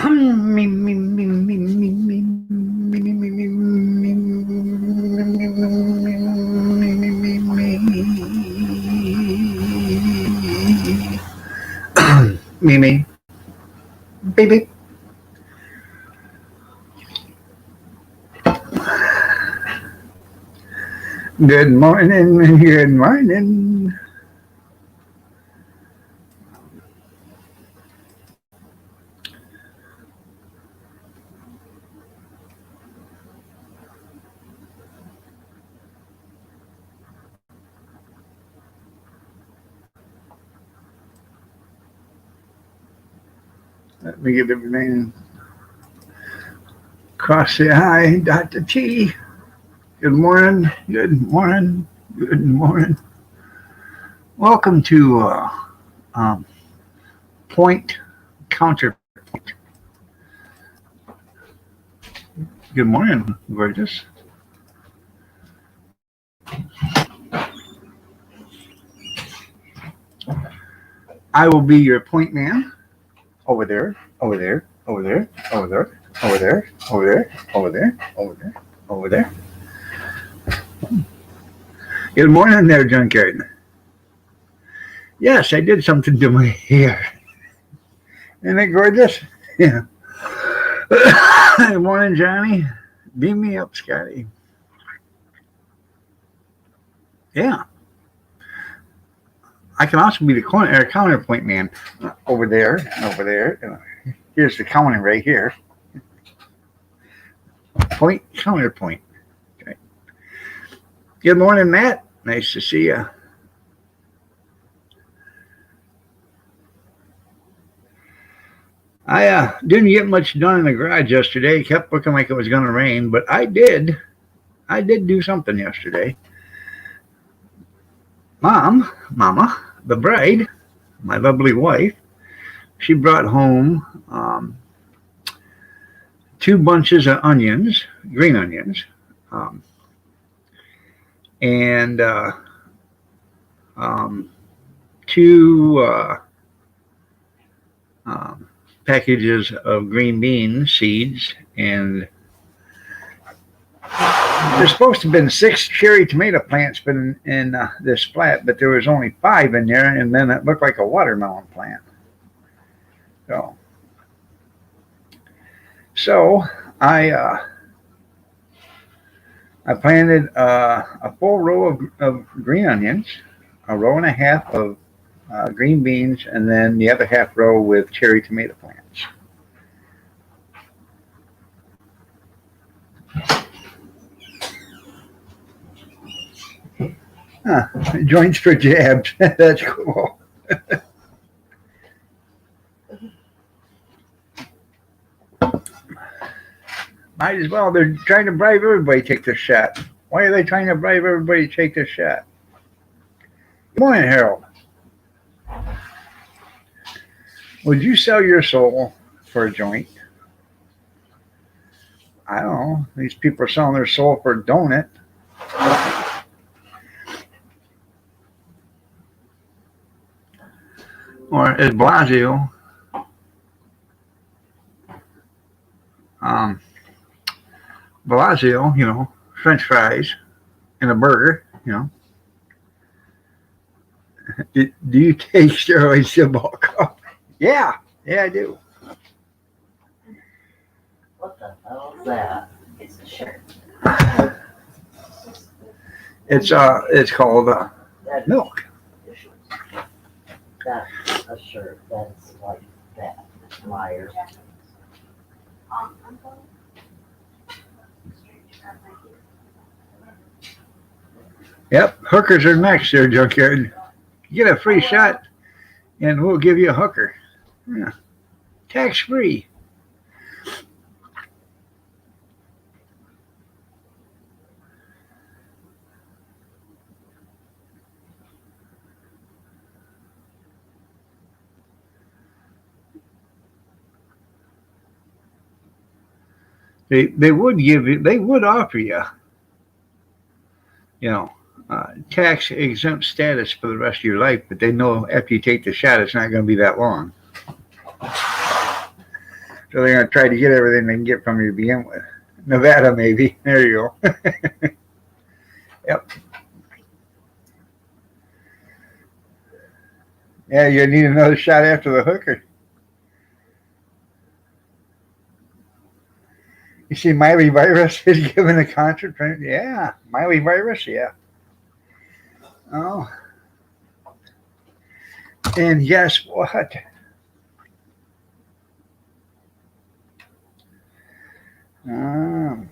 Me, me, me, me, me, me, me, me, me, me, me, baby. Good morning, good morning. Let me get everything across the I, dot the T. Good morning, good morning, good morning. Welcome to um, Point Counterpoint. Good morning, gorgeous. I will be your point man over there, over there, over there, over there, over there, over there, over there, over there, over there. Good morning there, Junkyard. Yes, I did something to my hair. Isn't it gorgeous? Yeah. Good morning, Johnny. Beam me up, Scotty. Yeah. I can also be the counterpoint man over there, over there. Here's the counter right here. Point, counterpoint. Okay. Good morning, Matt. Nice to see you. I didn't get much done in the garage yesterday. It kept looking like it was going to rain, but I did. I did do something yesterday. Mama, the bride, my lovely wife, she brought home 2 bunches of onions, green onions, um, and two packages of green bean seeds, and there's supposed to have been 6 cherry tomato plants in this flat, but there was only 5 in there, and then it looked like a watermelon plant. So I planted a full row of green onions, a row and a half of green beans, and then the other half row with cherry tomato plants. Joints for jabs. That's cool. Might as well. They're trying to bribe everybody to take this shot. Why are they trying to bribe everybody to take this shot? Good morning, Harold. Would you sell your soul for a joint? I don't know. These people are selling their soul for a donut. Or as Blasio, French fries and a burger, Do you take steroids to bulk up? Yeah, I do. What the hell is that? It's a shirt. It's called milk. That's a shirt. That's like that. Liar. Yep, hookers are next there, Junkyard. Get a free shot, and we'll give you a hooker. Yeah. Tax free. They would give you, they would offer you, tax exempt status for the rest of your life, but they know after you take the shot, it's not going to be that long. So they're going to try to get everything they can get from you to begin with. Nevada, maybe. There you go. Yep. Yeah, you need another shot after the hooker. You see, Miley virus is giving a concert. Yeah, Miley virus. Yeah. Oh, and guess what? Um,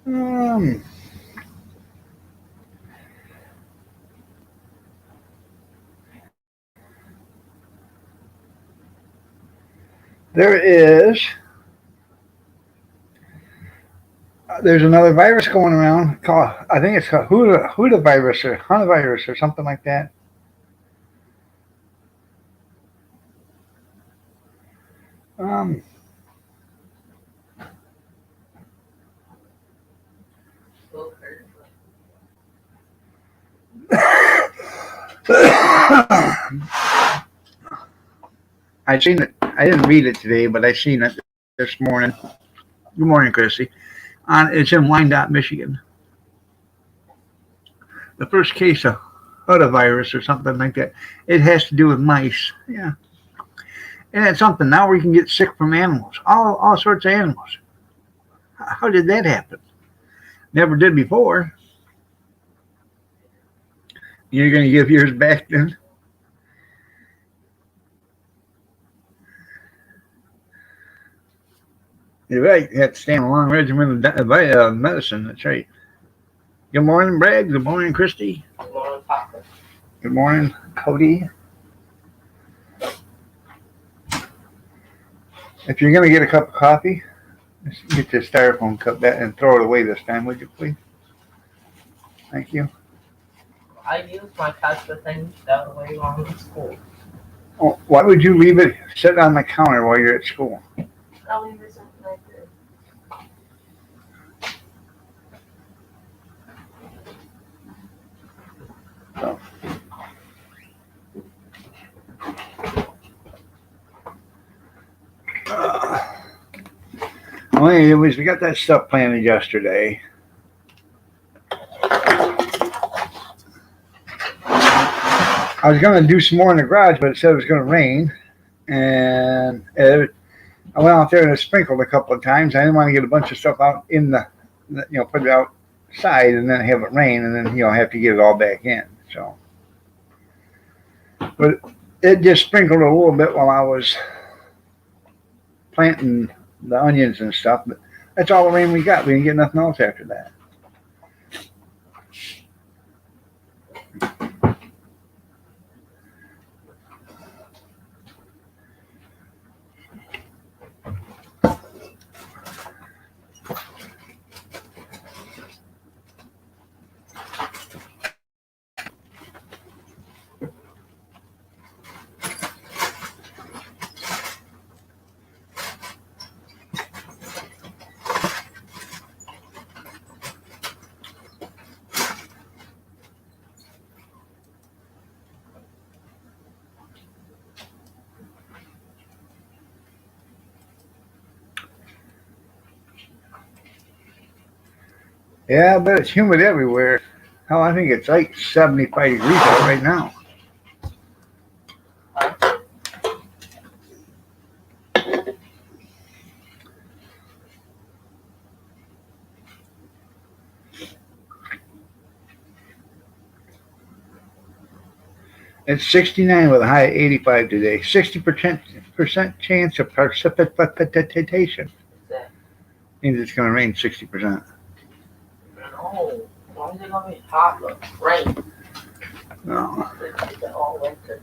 um, there is. There's another virus going around called, I think it's called Huda virus or Hantavirus or something like that. Um, I seen it. I didn't read it today, but I seen it this morning. Good morning, Chrissy. It's in Wyandotte, Michigan. The first case of Huda virus or something like that. It has to do with mice. Yeah. And it's something now where you can get sick from animals, all sorts of animals. How did that happen? Never did before. You're going to give yours back then? You're right. You have to stay on a long regimen of medicine. That's right. Good morning, Brad. Good morning, Christy. Good morning, Papa. Good morning, Cody. If you're going to get a cup of coffee, just get the styrofoam cup that and throw it away this time, would you please? Thank you. I use my cup for things that way while I'm in school. Oh, why would you leave it sit on the counter while you're at school? I'll leave it something like this. So. Well, anyways, we got that stuff planted yesterday. I was going to do some more in the garage, but it said it was going to rain. And I went out there and it sprinkled a couple of times. I didn't want to get a bunch of stuff out in put it outside and then have it rain and then, have to get it all back in. So, but it just sprinkled a little bit while I was planting the onions and stuff. But that's all the rain we got. We didn't get nothing else after that. Yeah, but it's humid everywhere. Hell, I think it's like 75 degrees out right now. It's 69 with a high of 85 today. 60% chance of precipitation. Means it's going to rain 60%. No, why is it going to be hot? Look, rain. No. It's all winter.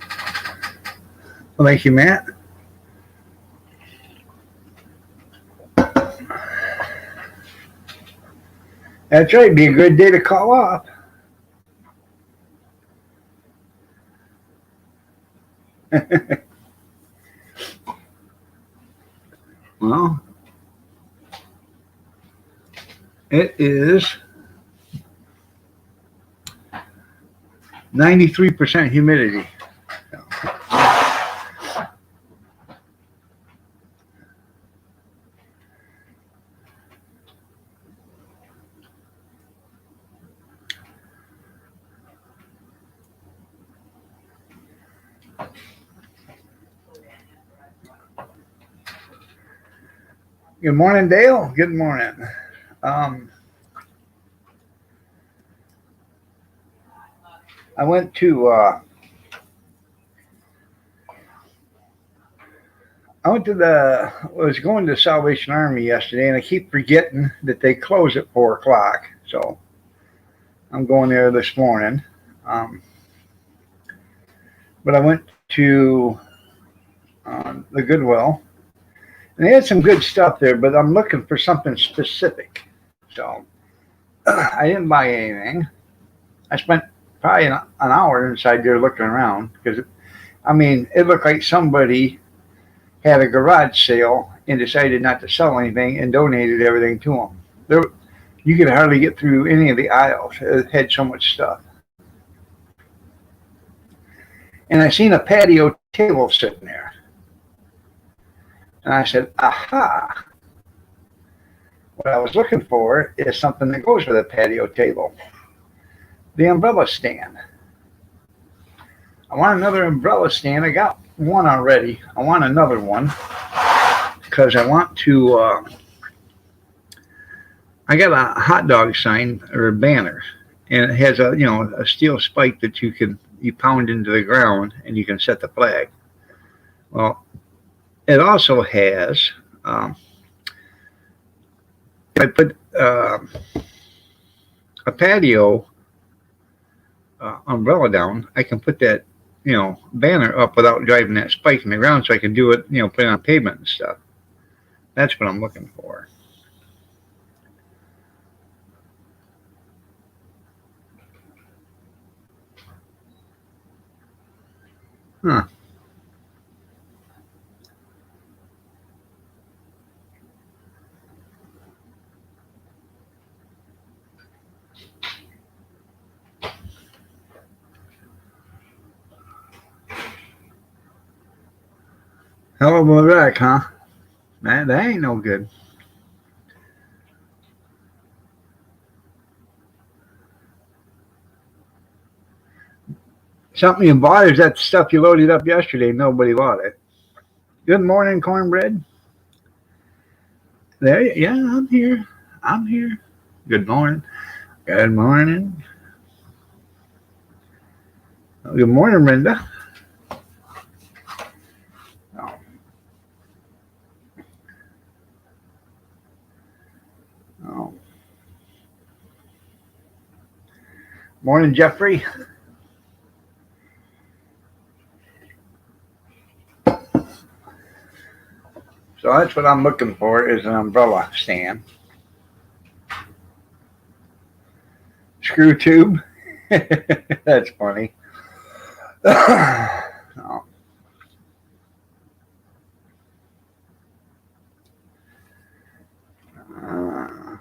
Well, thank you, Matt. That's right. Be a good day to call off. Well, it is 93% humidity. Good morning, Dale. Good morning. Um, I went to was going to Salvation Army yesterday, and I keep forgetting that they close at 4 o'clock. So I'm going there this morning. Um, but I went to the Goodwill, and they had some good stuff there. But I'm looking for something specific. So I didn't buy anything. I spent probably an hour inside there looking around because, I mean, it looked like somebody had a garage sale and decided not to sell anything and donated everything to them. There, you could hardly get through any of the aisles. It had so much stuff. And I seen a patio table sitting there. And I said, aha. What I was looking for is something that goes with a patio table. The umbrella stand. I want another umbrella stand. I got one already. I want another one because I want to. I got a hot dog sign or a banner, and it has a steel spike that you pound into the ground and you can set the flag. Well, it also has. If I put a patio umbrella down, I can put that banner up without driving that spike in the ground, so I can do it, put it on pavement and stuff. That's what I'm looking for. Huh. Hell of a wreck, huh? That ain't no good. Something you bought, or is that stuff you loaded up yesterday? Nobody bought it. Good morning, cornbread. Yeah, I'm here. I'm here. Good morning. Good morning. Good morning, Brenda. Oh, oh. Morning, Jeffrey. So that's what I'm looking for is an umbrella stand. Screw tube. That's funny. Oh. Uh,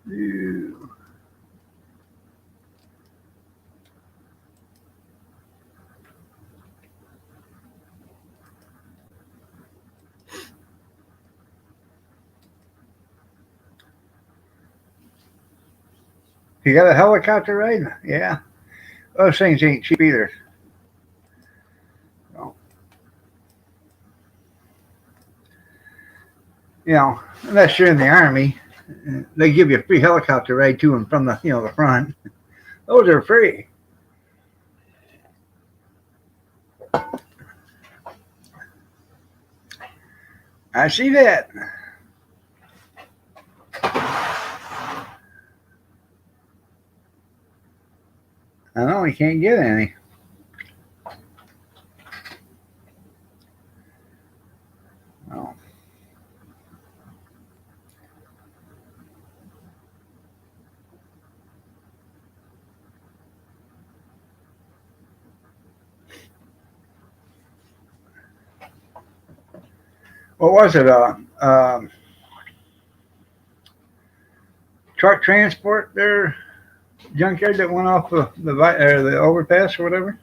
you got a helicopter ride? Yeah. Those things ain't cheap either. So, unless you're in the army, They give you a free helicopter ride to and from the the front. Those are free. I see that. I know we can't get any. Oh. What was it? Truck transport there, junkyard that went off the overpass or whatever.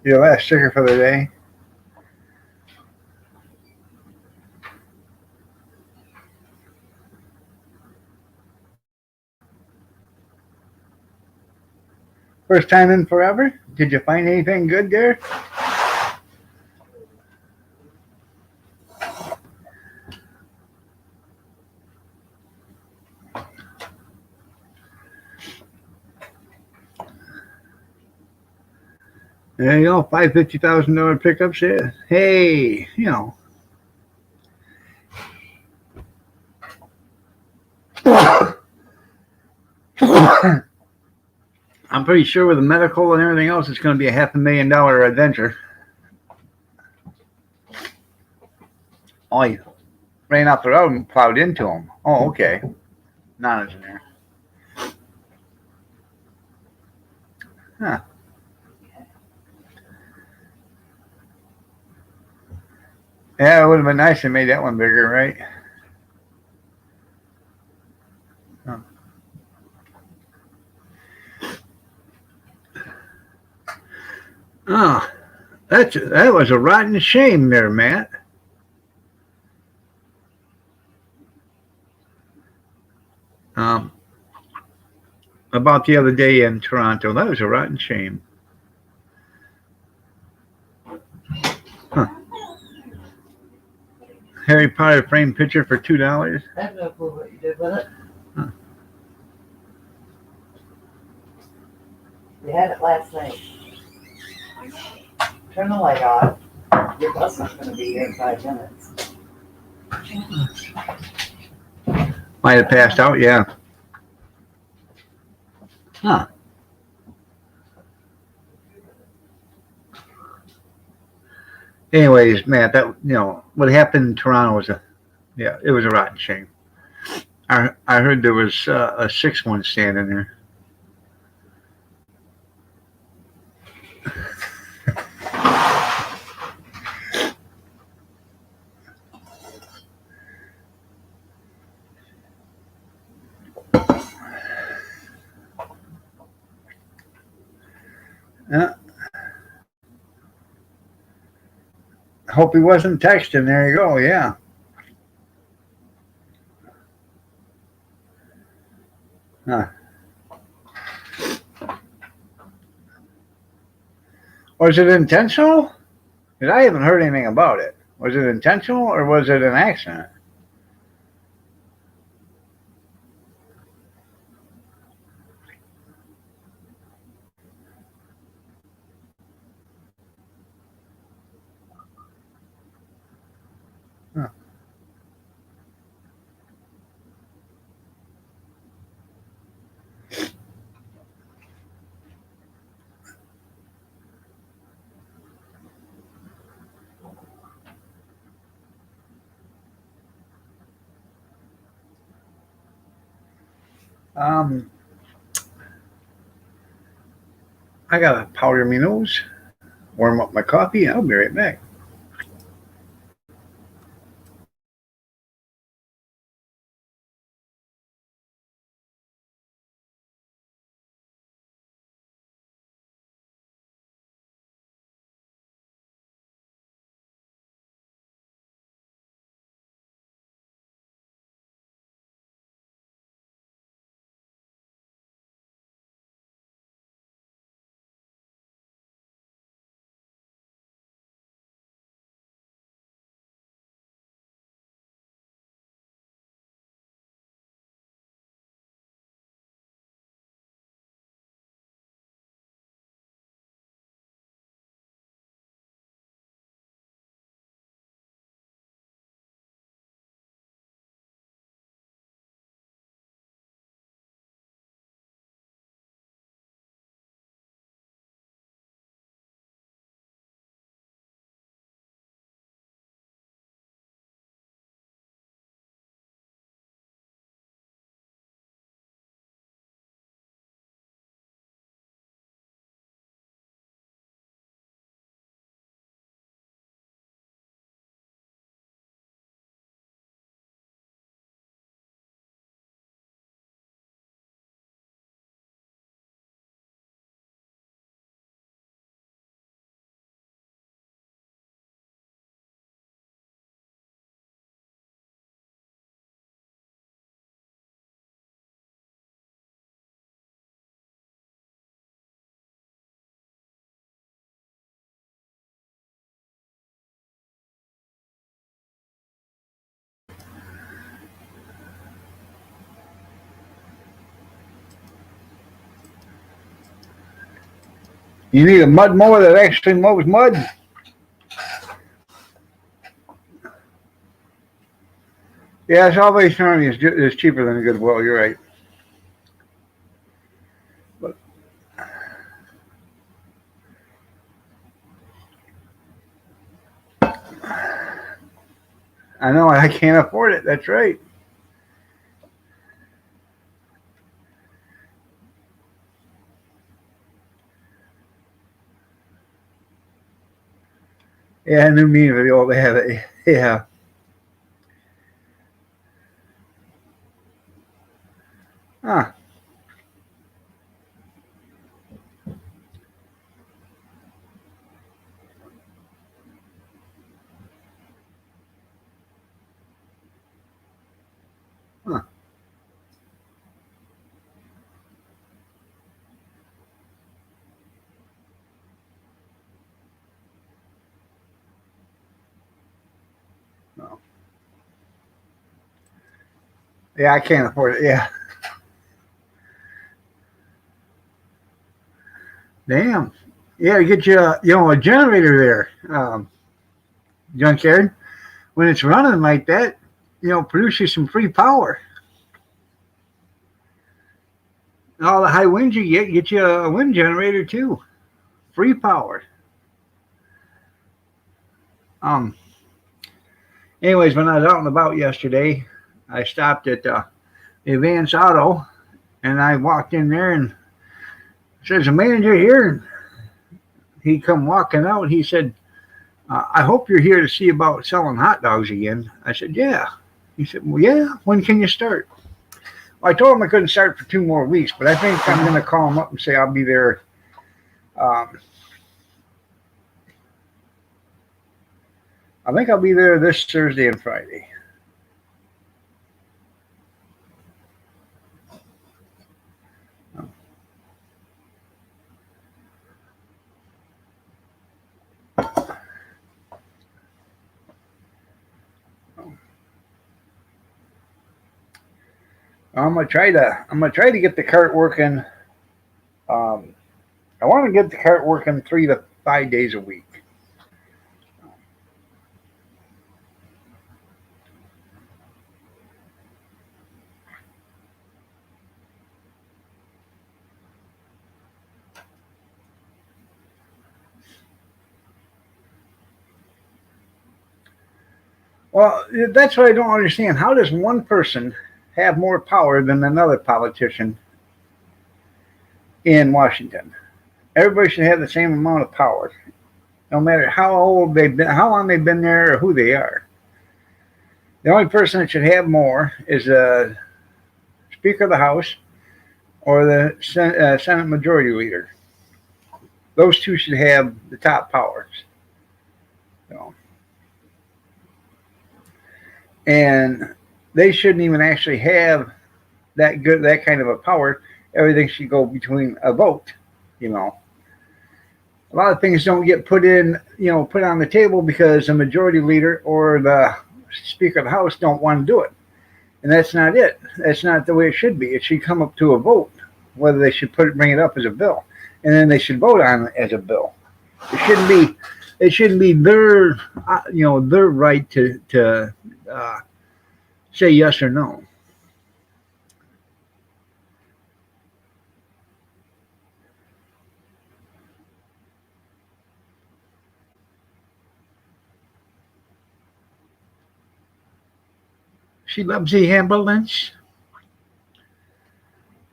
Your last sticker for the day. First time in forever. Did you find anything good there? There you go, $50,000 pickups. Yeah. Hey, I'm pretty sure with the medical and everything else, it's going to be a $500,000 adventure. Oh, you ran off the road and plowed into them. Oh, okay. Non-engineer. Huh. Yeah, it would have been nice to make that one bigger, right? Huh. Oh, that was a rotten shame there, Matt. Um, about the other day in Toronto, that was a rotten shame. Huh. Harry Potter framed picture for $2. I have no clue what you did with it. Huh. We had it last night. Turn the light off. Your bus is going to be here in 5 minutes. Might have passed out, yeah. Huh. Anyways, Matt, that what happened in Toronto was it was a rotten shame. I heard there was a 6-1 standing there. Yeah. Hope he wasn't texting. There you go. Yeah. Huh. Was it intentional? Because I haven't heard anything about it. Was it intentional or was it an accident? Huh. Um, I gotta powder my nose, warm up my coffee. I'll be right back. You need a mud mower that actually mows mud. Yeah, Salvation Army is cheaper than a Goodwill. You're right. But I know I can't afford it. That's right. Yeah, I knew me video they have it. Yeah. Huh. Huh. No. Yeah, I can't afford it. Yeah. Damn. Yeah, get you a generator there, junkyard. When it's running like that, produce you some free power. And all the high winds you get you a wind generator too. Free power. Um. Anyways, when I was out and about yesterday, I stopped at Advance Auto, and I walked in there and says a manager here, and he come walking out. He said, "I hope you're here to see about selling hot dogs again." I said, "Yeah." He said, "Well, yeah. When can you start?" Well, I told him I couldn't start for 2 more weeks, but I think I'm going to call him up and say I'll be there. Um, I think I'll be there this Thursday and Friday. I'm gonna try to get the cart working. Um, I want to get the cart working 3 to 5 days a week. Well, that's what I don't understand. How does one person have more power than another politician in Washington? Everybody should have the same amount of power, no matter how old they've been, how long they've been there, or who they are. The only person that should have more is the Speaker of the House or the Senate Majority Leader. Those two should have the top powers. So, and they shouldn't even actually have that kind of a power. Everything should go between a vote. You know, a lot of things don't get put on the table because the majority leader or the Speaker of the House don't want to do it, and that's not it. That's not the way it should be. It should come up to a vote whether they should bring it up as a bill, and then they should vote on it as a bill. It shouldn't be. It shouldn't be their their right to say yes or no. She loves the ambulance.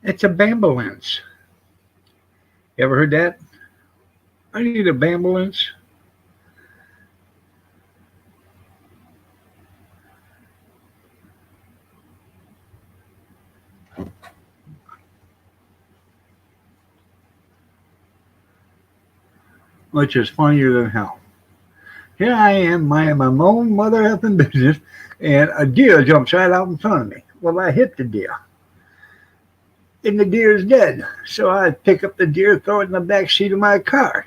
It's a bambulance. You ever heard that? I need a bambulance. Which is funnier than hell. Here I am, minding my own mother effing business, and a deer jumps right out in front of me. Well, I hit the deer, and the deer is dead. So I pick up the deer, throw it in the back seat of my car.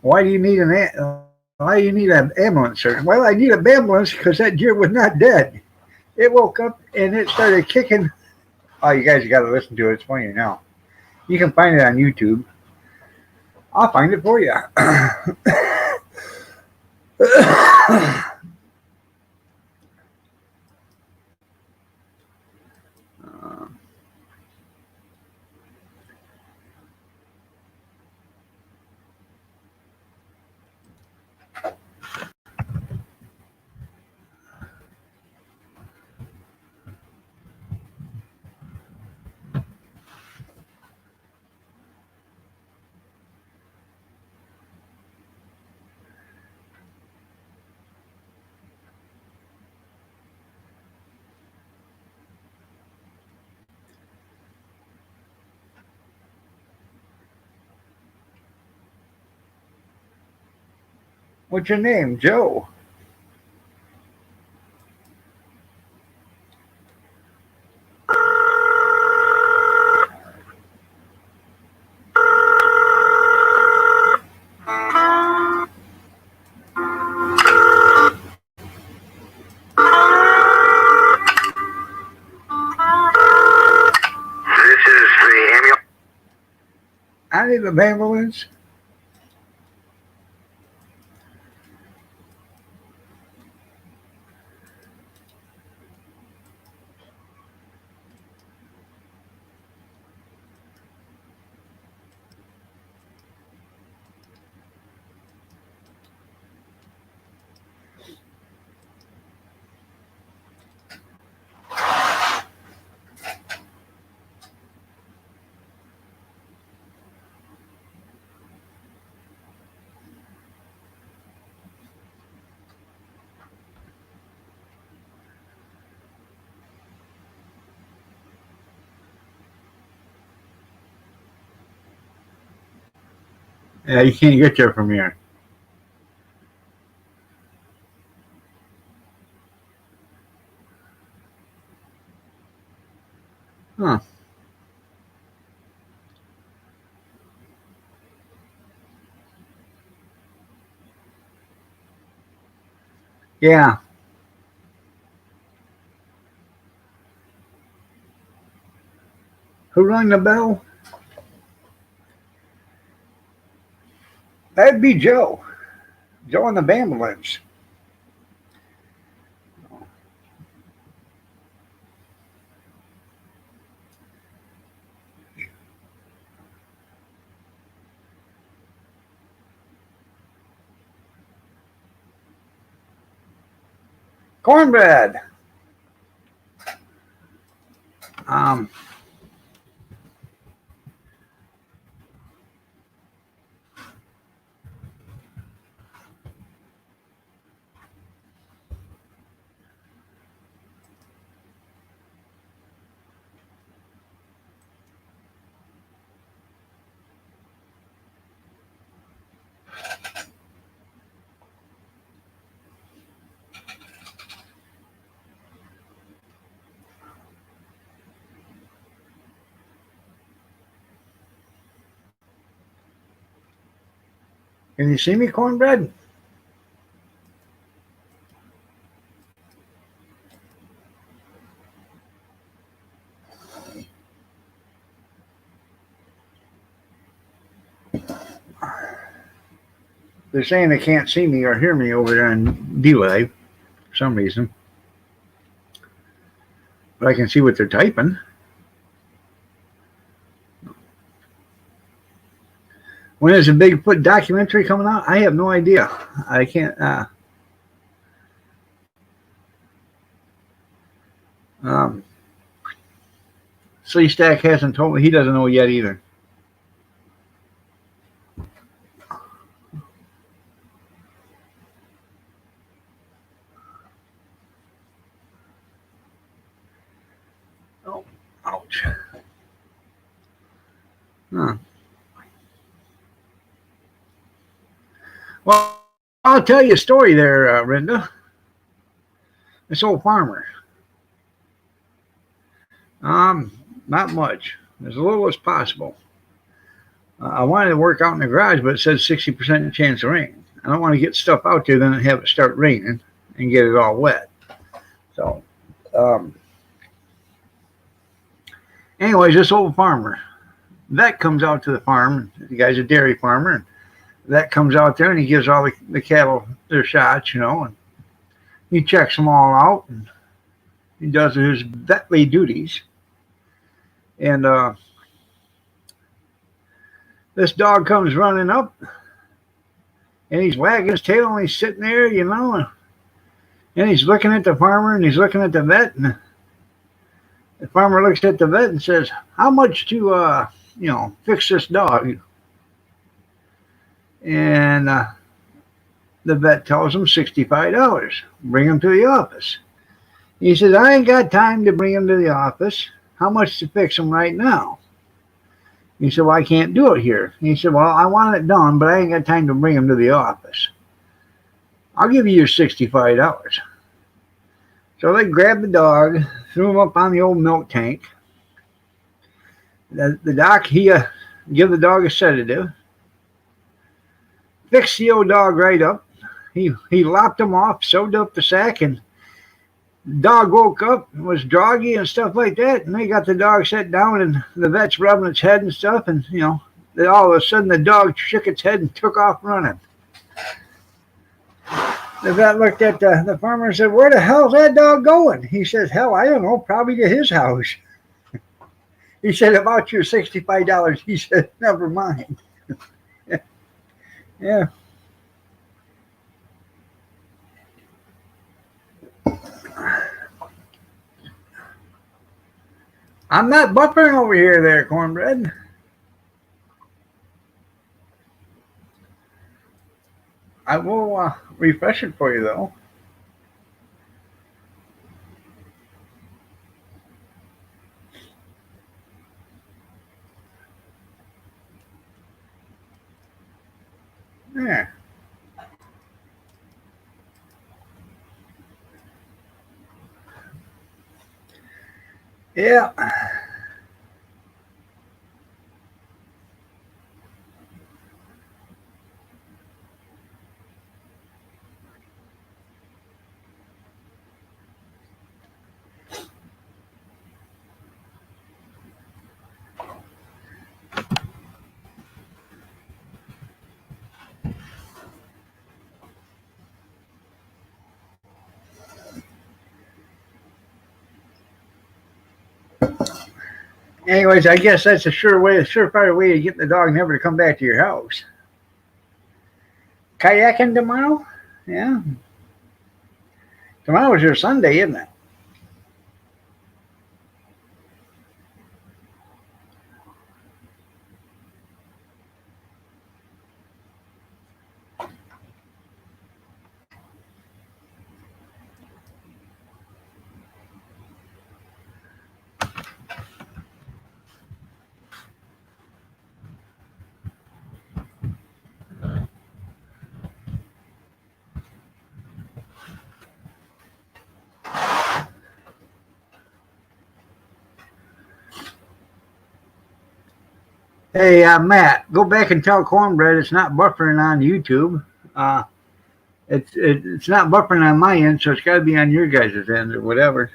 Why do you need Why do you need an ambulance, sir? Well, I need an ambulance because that deer was not dead. It woke up and it started kicking. Oh, you guys got to listen to it. It's funny now. You can find it on YouTube. I'll find it for you. What's your name, Joe? I need the ambulance. Yeah, you can't get there from here. Huh. Yeah. Who rang the bell? That'd be Joe. Joe in the ambulance. Cornbread. Um, can you see me, Cornbread? They're saying they can't see me or hear me over there in D-Live for some reason. But I can see what they're typing. When is a Bigfoot documentary coming out? I have no idea. I can't. Stack hasn't told me. He doesn't know yet either. Oh, ouch. Huh. Well, I'll tell you a story there, Brenda. This old farmer. Not much. As little as possible. I wanted to work out in the garage, but it says 60% chance of rain. I don't want to get stuff out there, then have it start raining and get it all wet. So, anyways, this old farmer Vet comes out to the farm. The guy's a dairy farmer. And vet comes out there and he gives all the cattle their shots, and he checks them all out and he does his vetly duties. And this dog comes running up and he's wagging his tail and he's sitting there, and he's looking at the farmer and he's looking at the vet. And the farmer looks at the vet and says, "How much to fix this dog?" And the vet tells him $65. Bring him to the office. He says, "I ain't got time to bring him to the office. How much to fix him right now?" He said, "Well, I can't do it here." He said, "Well, I want it done, but I ain't got time to bring him to the office. I'll give you your $65. So they grabbed the dog, threw him up on the old milk tank. The doc, he give the dog a sedative, fixed the old dog right up. He lopped him off, sewed up the sack, and the dog woke up and was groggy and stuff like that. And they got the dog set down, and the vet's rubbing its head and stuff. And all of a sudden the dog shook its head and took off running. The vet looked at the farmer and said, "Where the hell's that dog going?" He says, "Hell, I don't know, probably to his house." He said, "About your $65. He said, "Never mind." Yeah. I'm not buffering over here there, cornbread. I will refresh it for you, though. There. Yeah. Anyways, I guess that's a surefire way to get the dog never to come back to your house. Kayaking tomorrow? Yeah. Tomorrow's your Sunday, isn't it? Hey, Matt, go back and tell Cornbread it's not buffering on YouTube. It's not buffering on my end, so it's got to be on your guys' end or whatever.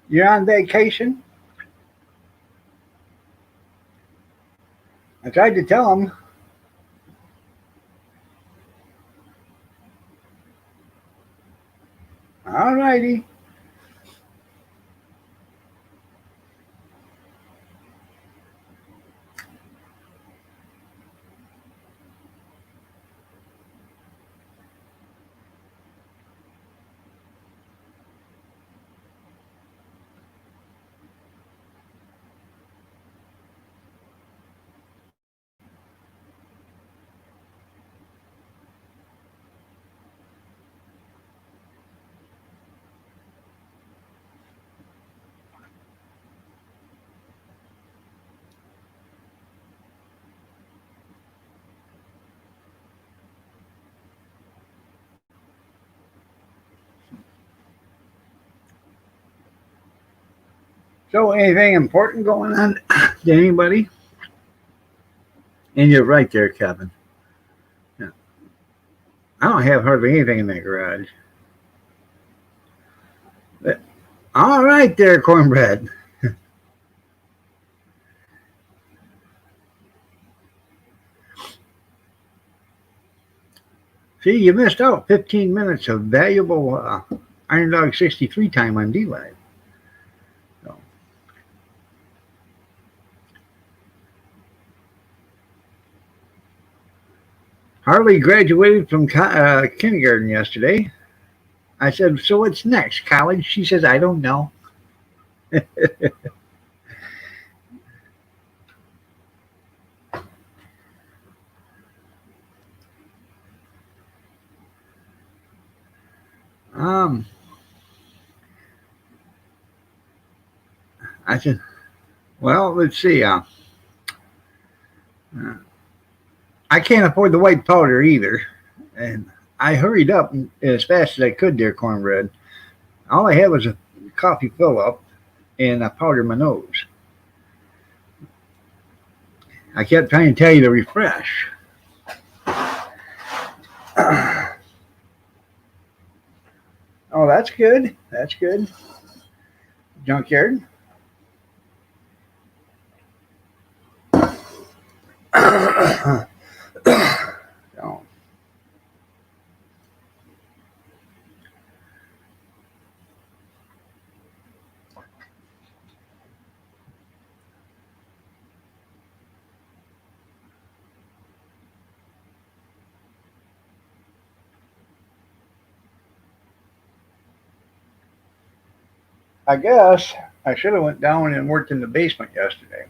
You're on vacation? I tried to tell him. All righty. So, anything important going on to anybody? And you're right there, Kevin. Yeah. I don't have hardly anything in that garage. But, all right, there, cornbread. See, you missed out 15 minutes of valuable Iron Dog 63 time on D-Live. So, Harley graduated from kindergarten yesterday. I said, so what's next? College? She says, I don't know. um, I said, well, let's see. I can't afford the white powder either. And I hurried up as fast as I could there, cornbread. All I had was a coffee fill up and I powdered my nose. I kept trying to tell you to refresh. Oh, that's good. That's good. Junkyard. So, I guess I should have went down and worked in the basement yesterday.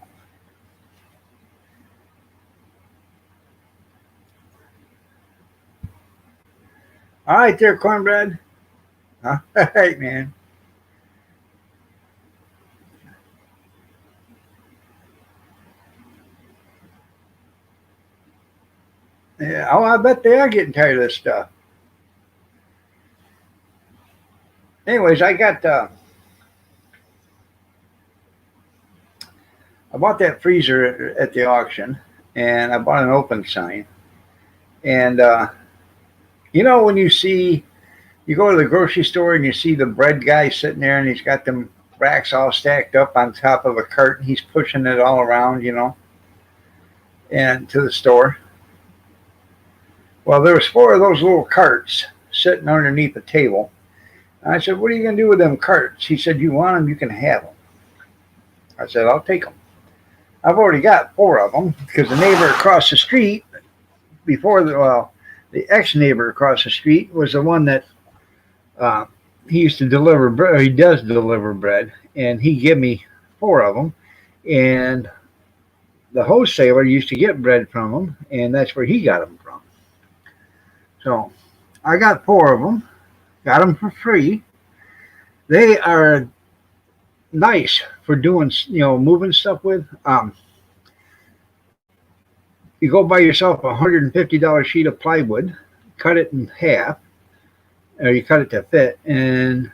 All right, there, cornbread. All right, man. Yeah. Oh, I bet they are getting tired of this stuff. Anyways, I bought that freezer at the auction, and I bought an open sign. And when you go to the grocery store and you see the bread guy sitting there, and he's got them racks all stacked up on top of a cart, and he's pushing it all around, and to the store. Well, there was 4 of those little carts sitting underneath the table. And I said, what are you going to do with them carts? He said, you want them, you can have them. I said, I'll take them. I've already got 4 of them because the neighbor across the street, the ex-neighbor across the street was the one that he used to deliver bread. He does deliver bread, and he gave me 4 of them. And the wholesaler used to get bread from him, and that's where he got them from. So I got 4 of them, got them for free. They are nice for doing, moving stuff with. You go buy yourself a $150 sheet of plywood, cut it in half, or you cut it to fit, and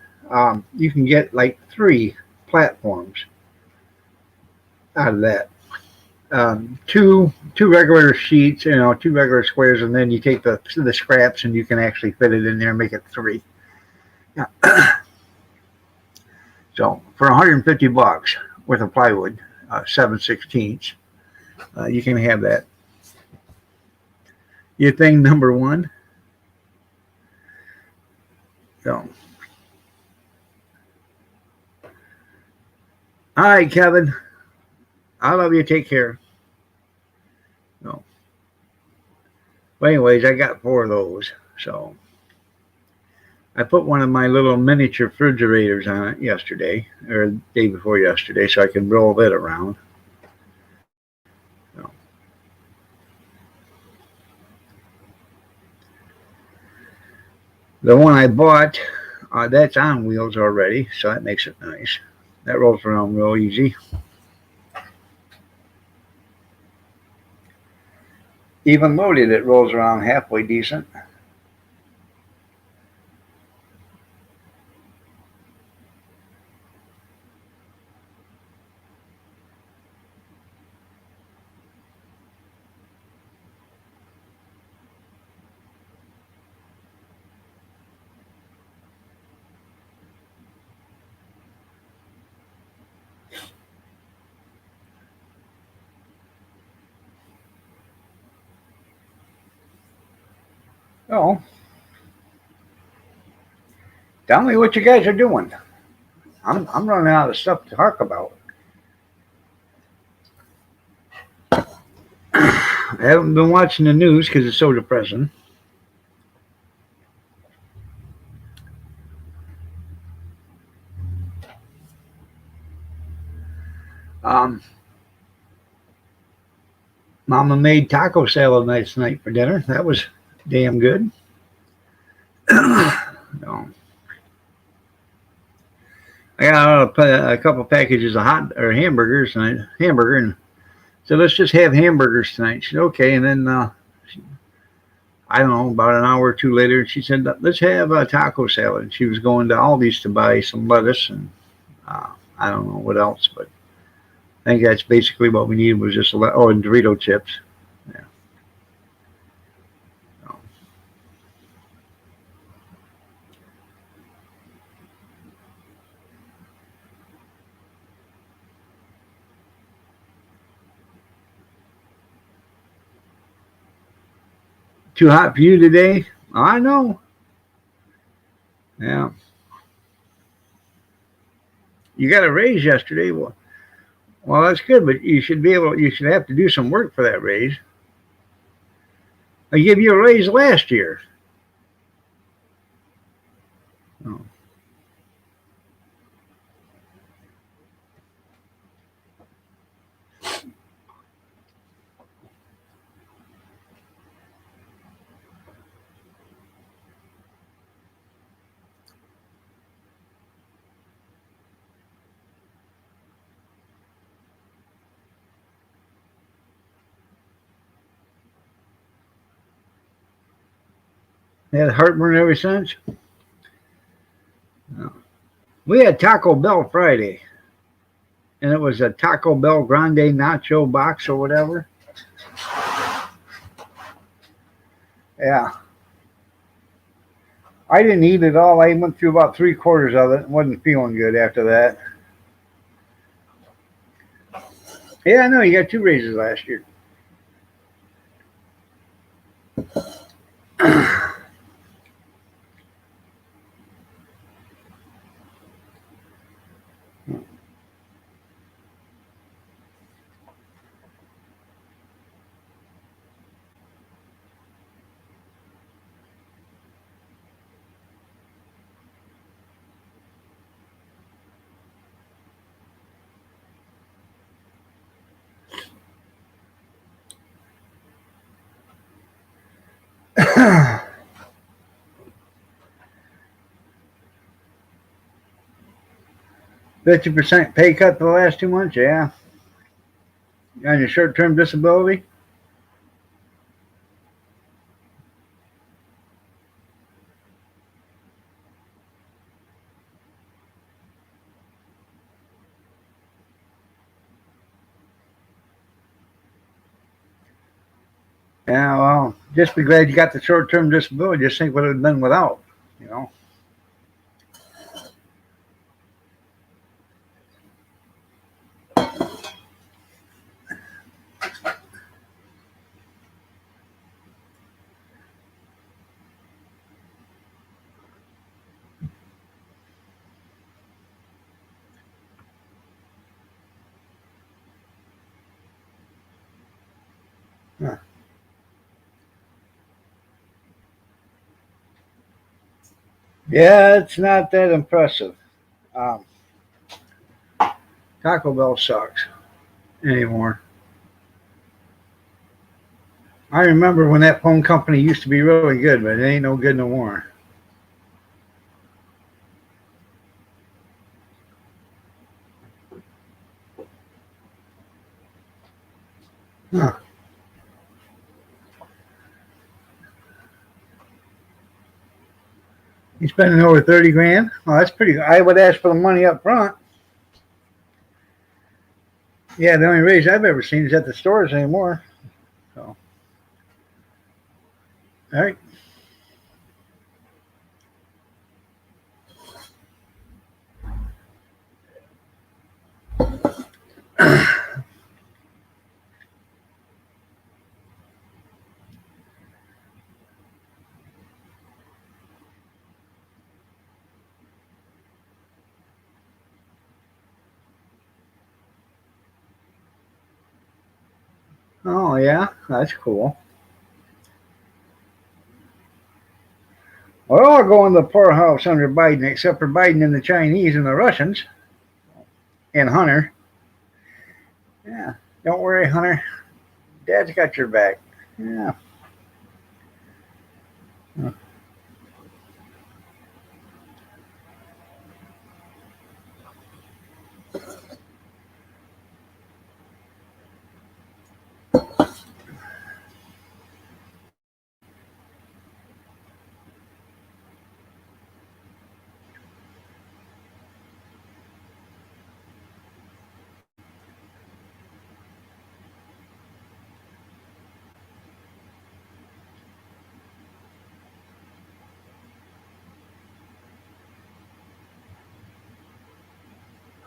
you can get like 3 platforms out of that. Two regular sheets, 2 regular squares, and then you take the scraps and you can actually fit it in there and make it 3. Yeah. So for $150 worth of plywood, 7/16, you can have that. Your thing number 1. So, all right, Kevin. I love you. Take care. No. But anyways, I got 4 of those. So I put one of my little miniature refrigerators on it yesterday, or the day before yesterday, so I can roll it around. So. The one I bought, that's on wheels already, so that makes it nice. That rolls around real easy. Even loaded, it rolls around halfway decent. Oh, tell me what you guys are doing. I'm running out of stuff to talk about. I haven't been watching the news because it's so depressing. Um, Mama made taco salad last night for dinner. That was damn good. No. I got a couple packages of hot or hamburgers and hamburger, and so let's just have hamburgers tonight. She said okay, and then I don't know about an hour or two later, she said let's have a taco salad. She was going to Aldi's to buy some lettuce and I don't know what else, but I think that's basically what we needed was just and Dorito chips. Yeah. So, too hot for you today? I know. Yeah. You got a raise yesterday. Well, that's good, but you should be able. You should have to do some work for that raise. I gave you a raise last year. Oh. Had heartburn ever since. No. We had Taco Bell Friday, and it was a Taco Bell Grande Nacho box or whatever. Yeah, I didn't eat it all. I went through about 3/4 of it. Wasn't feeling good after that. Yeah, I know you got two raises last year. $50% pay cut for the last 2 months. Yeah, on your short-term disability. Yeah, well, just be glad you got the short-term disability. Just think what it would have been without. You know. Huh. Yeah, it's not that impressive. Um, Taco Bell sucks anymore. I remember when that phone company used to be really good, but it ain't no good no more. Huh. You spending over 30 grand? Well, that's pretty good. I would ask for the money up front. Yeah, the only raise I've ever seen is at the stores anymore. So, all right. Oh yeah, that's cool. Well, all go in the poorhouse under Biden, except for Biden and the Chinese and the Russians and Hunter. Yeah, don't worry, Hunter. Dad's got your back. Yeah.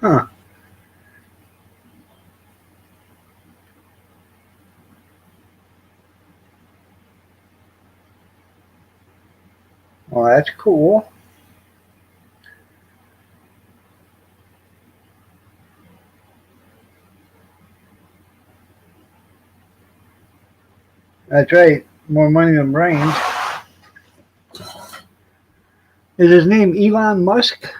Huh. Well, that's cool. That's right. More money than brains. Is his name Elon Musk?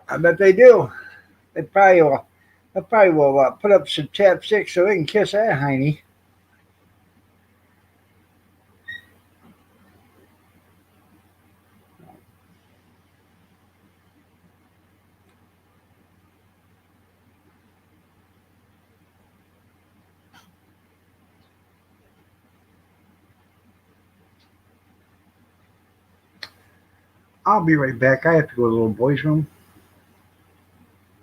I bet they do. They probably will. They probably will put up some chapstick so they can kiss that hiney. I'll be right back. I have to go to the little boy's room.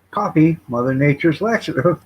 Coffee, Mother Nature's laxative.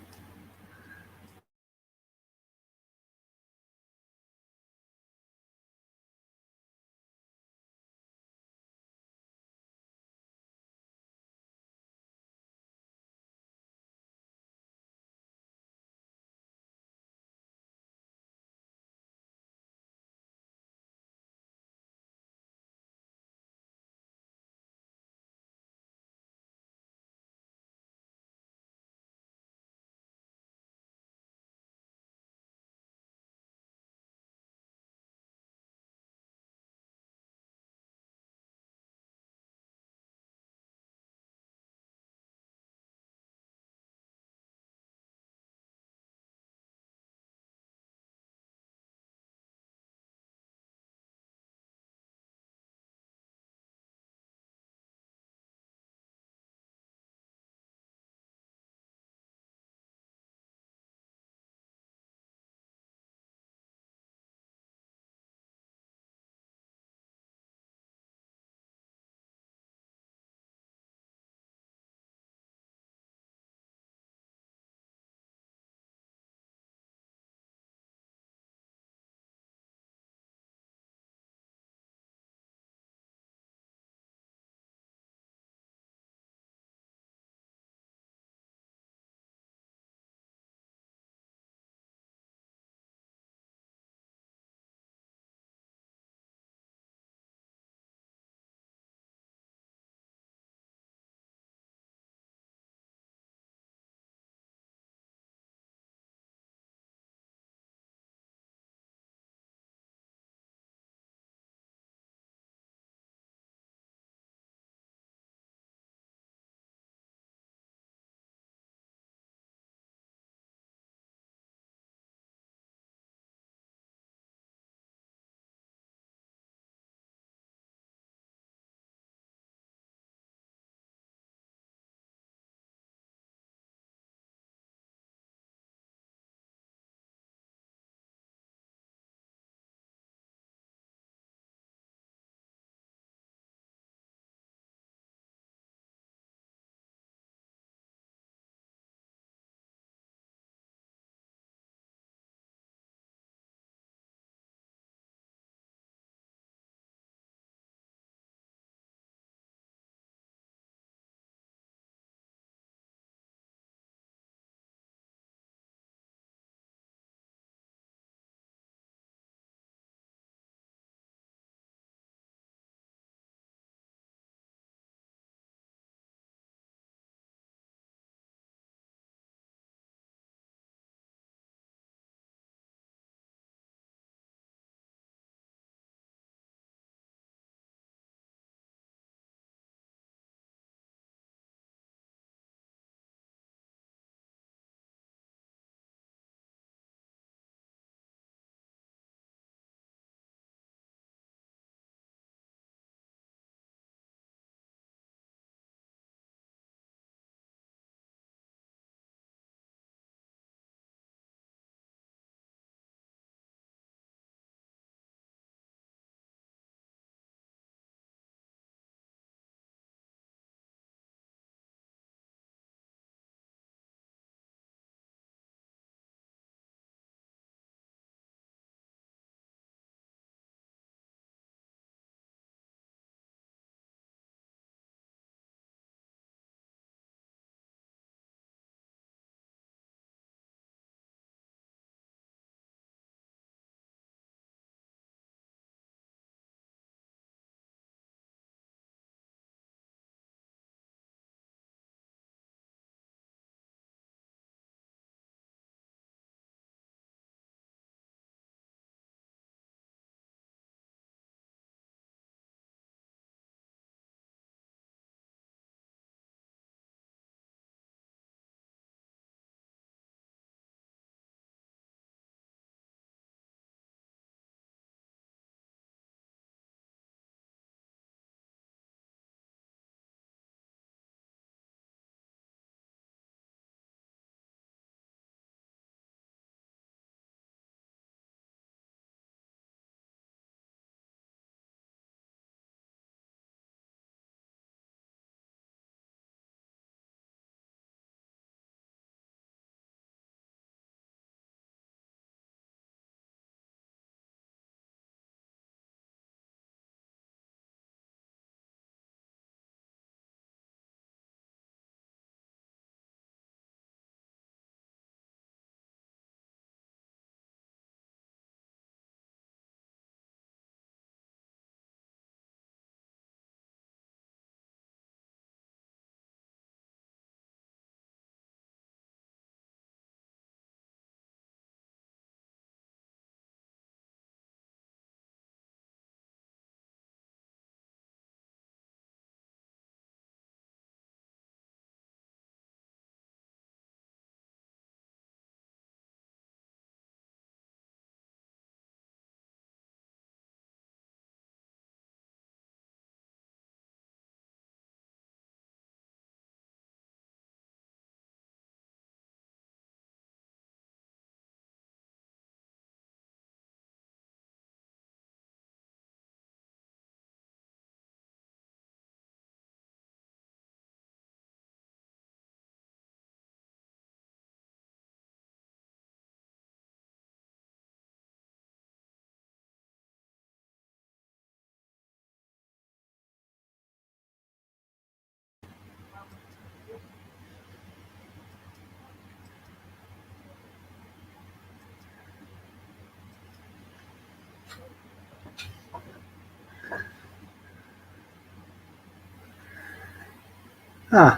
Huh.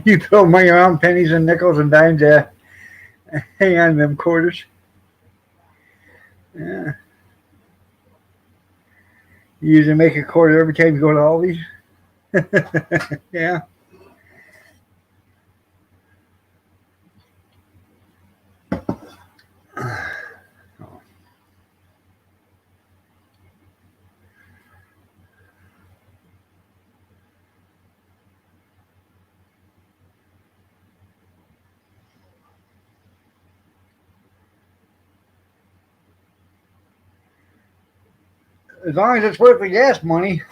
You throw money around, pennies and nickels and dimes, hang on to them quarters. Yeah. You usually make a quarter every time you go to Aldi's. Yeah. As long as it's worth the gas money.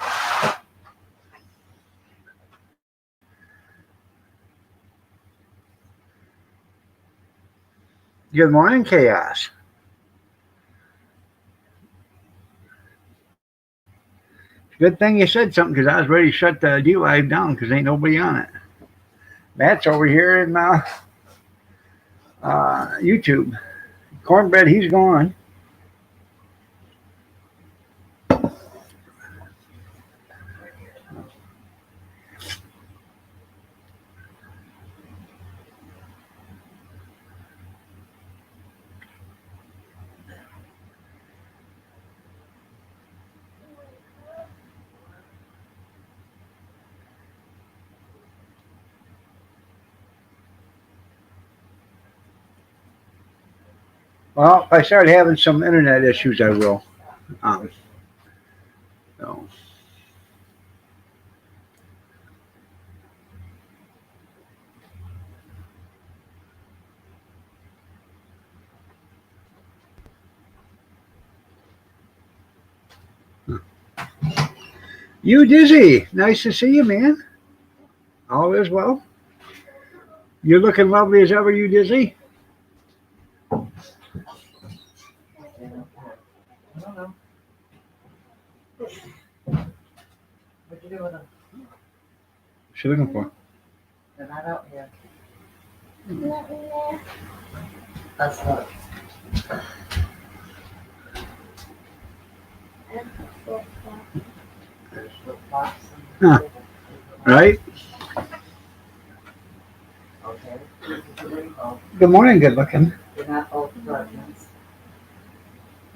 Good morning, Chaos. Good thing you said something because I was ready to shut the D Live down because ain't nobody on it. Matt's over here in YouTube. Cornbread, he's gone. Well, if I start having some internet issues, I will. Um, so. You Dizzy, nice to see you, man. All is well. You're looking lovely as ever, you Dizzy. I don't know. What you doing with them? What's she looking for? They're not out here. That's what. There's flip-flops. Huh. Right? Okay. This is the rainbow. Good morning, good looking. They're not both apartments.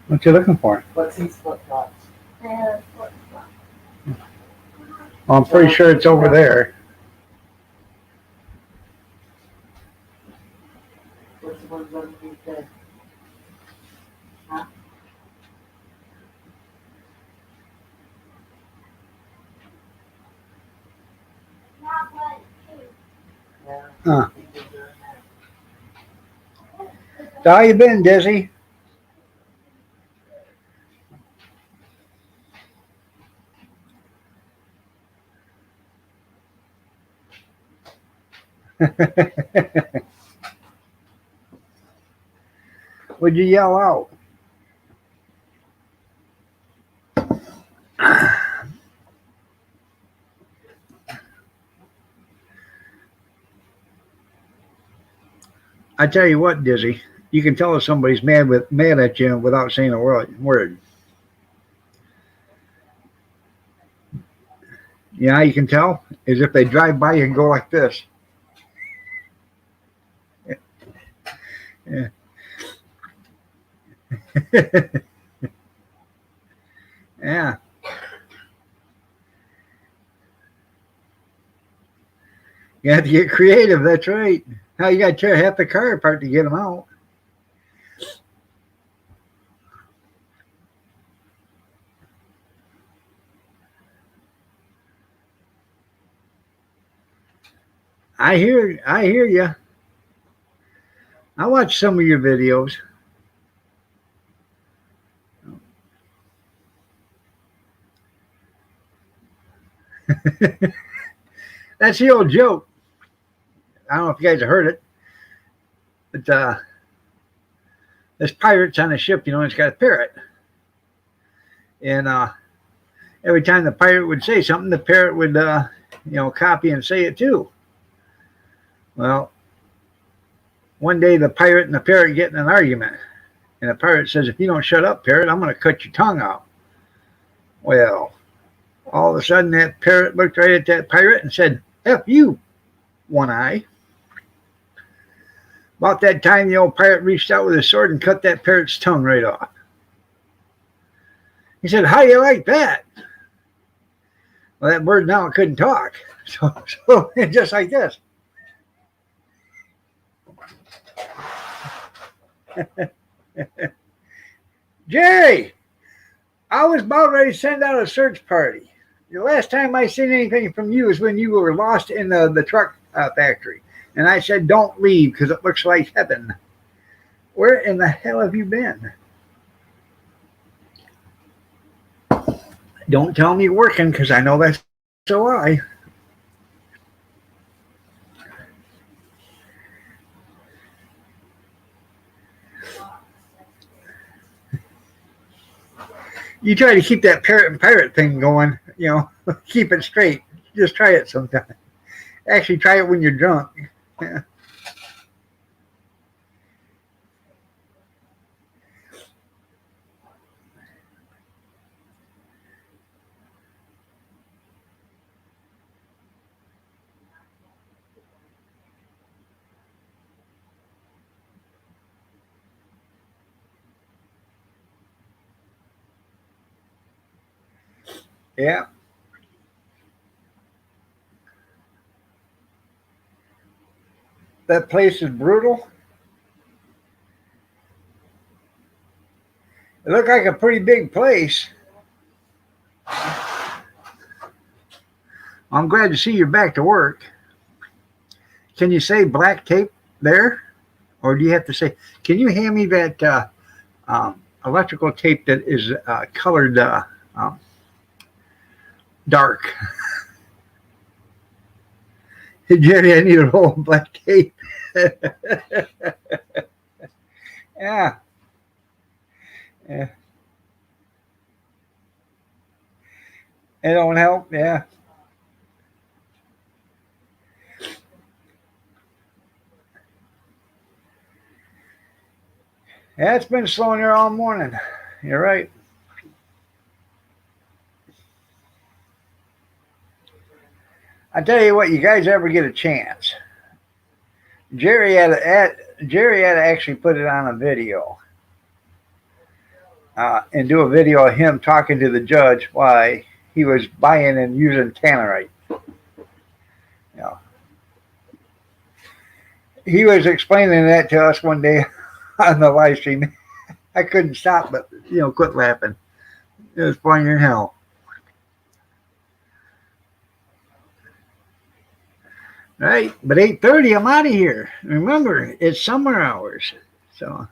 What you looking for? What's these flip-flops? I have a flip-flop. Well, I'm pretty sure it's over there. What's the ones underneath there? Huh? Not one, two. Yeah. Huh. So how you been, Dizzy? Would you yell out? I tell you what, Dizzy, you can tell if somebody's mad at you without saying a word. Yeah, you can tell is if they drive by you and go like this. Yeah. Yeah. You have to get creative. That's right. How you got to tear half the car apart to get them out. I hear you. I watch some of your videos. That's the old joke. I don't know if you guys have heard it, but there's pirates on a ship, it's got a parrot. And every time the pirate would say something, the parrot would, copy and say it too. Well, one day the pirate and the parrot get in an argument. And the pirate says, if you don't shut up, parrot, I'm going to cut your tongue out. Well, all of a sudden that parrot looked right at that pirate and said, F you, One Eye. About that time, the old pirate reached out with his sword and cut that parrot's tongue right off. He said, how do you like that? Well, that bird now couldn't talk. So just like this. Jerry, I was about ready to send out a search party. The last time I seen anything from you is when you were lost in the truck factory. And I said, don't leave because it looks like heaven. Where in the hell have you been? Don't tell me working because I know that's a lie. You try to keep that parrot and pirate thing going, keep it straight. Just try it sometime. Actually, try it when you're drunk. Yeah. Yeah. That place is brutal. It looked like a pretty big place. I'm glad to see you're back to work. Can you say black tape there? Or do you have to say, can you hand me that electrical tape that is colored dark? Jerry, I need a roll of black tape. Yeah. Yeah. It don't help, yeah. Yeah, it's been slowing here all morning. You're right. I tell you what, you guys ever get a chance, Jerry had to actually put it on a video and do a video of him talking to the judge why he was buying and using tannerite. He was explaining that to us one day on the live stream. I couldn't stop but quit laughing. It was funny in hell. Right, but 8:30, I'm out of here. Remember, it's summer hours, so.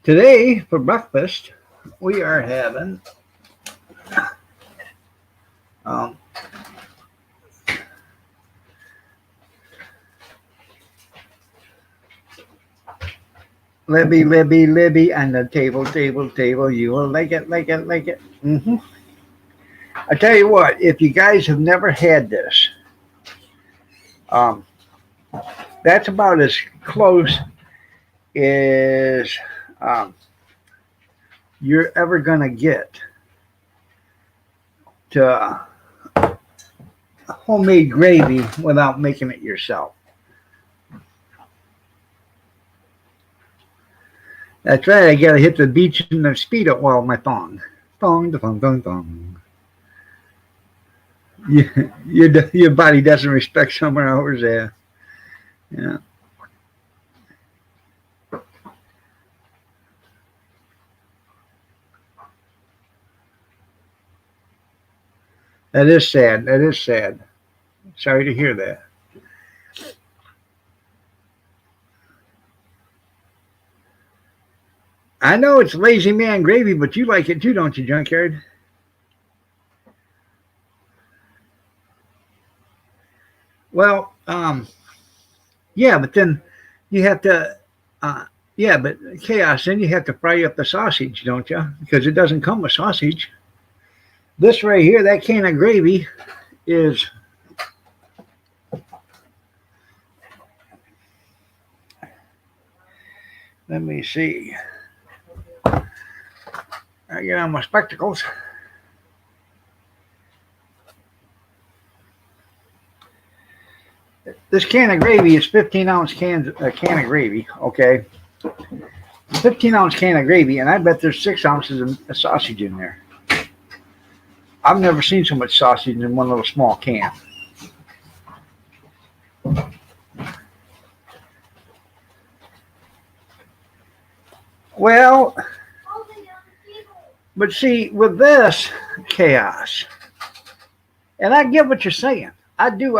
Today, for breakfast, we are having Libby on the table. You will like it. Mm-hmm. I tell you what, if you guys have never had this, that's about as close as you're ever gonna get to homemade gravy without making it yourself. That's right, I gotta hit the beach in the speedo, well, my thong. Thong. Your body doesn't respect summer hours there. Yeah. That is sad. Sorry to hear that. I know it's lazy man gravy, but you like it too, don't you, Junkyard? Well, yeah, but then you have to, yeah, but Chaos, then you have to fry up the sausage, don't you? Because it doesn't come with sausage. This right here, that can of gravy is Let me see. I get on my spectacles. This can of gravy is 15-ounce can of gravy. Okay, 15-ounce can of gravy, and I bet there's 6 ounces of sausage in there. I've never seen so much sausage in one little small can. Well, but see, with this chaos, and I get what you're saying. I do.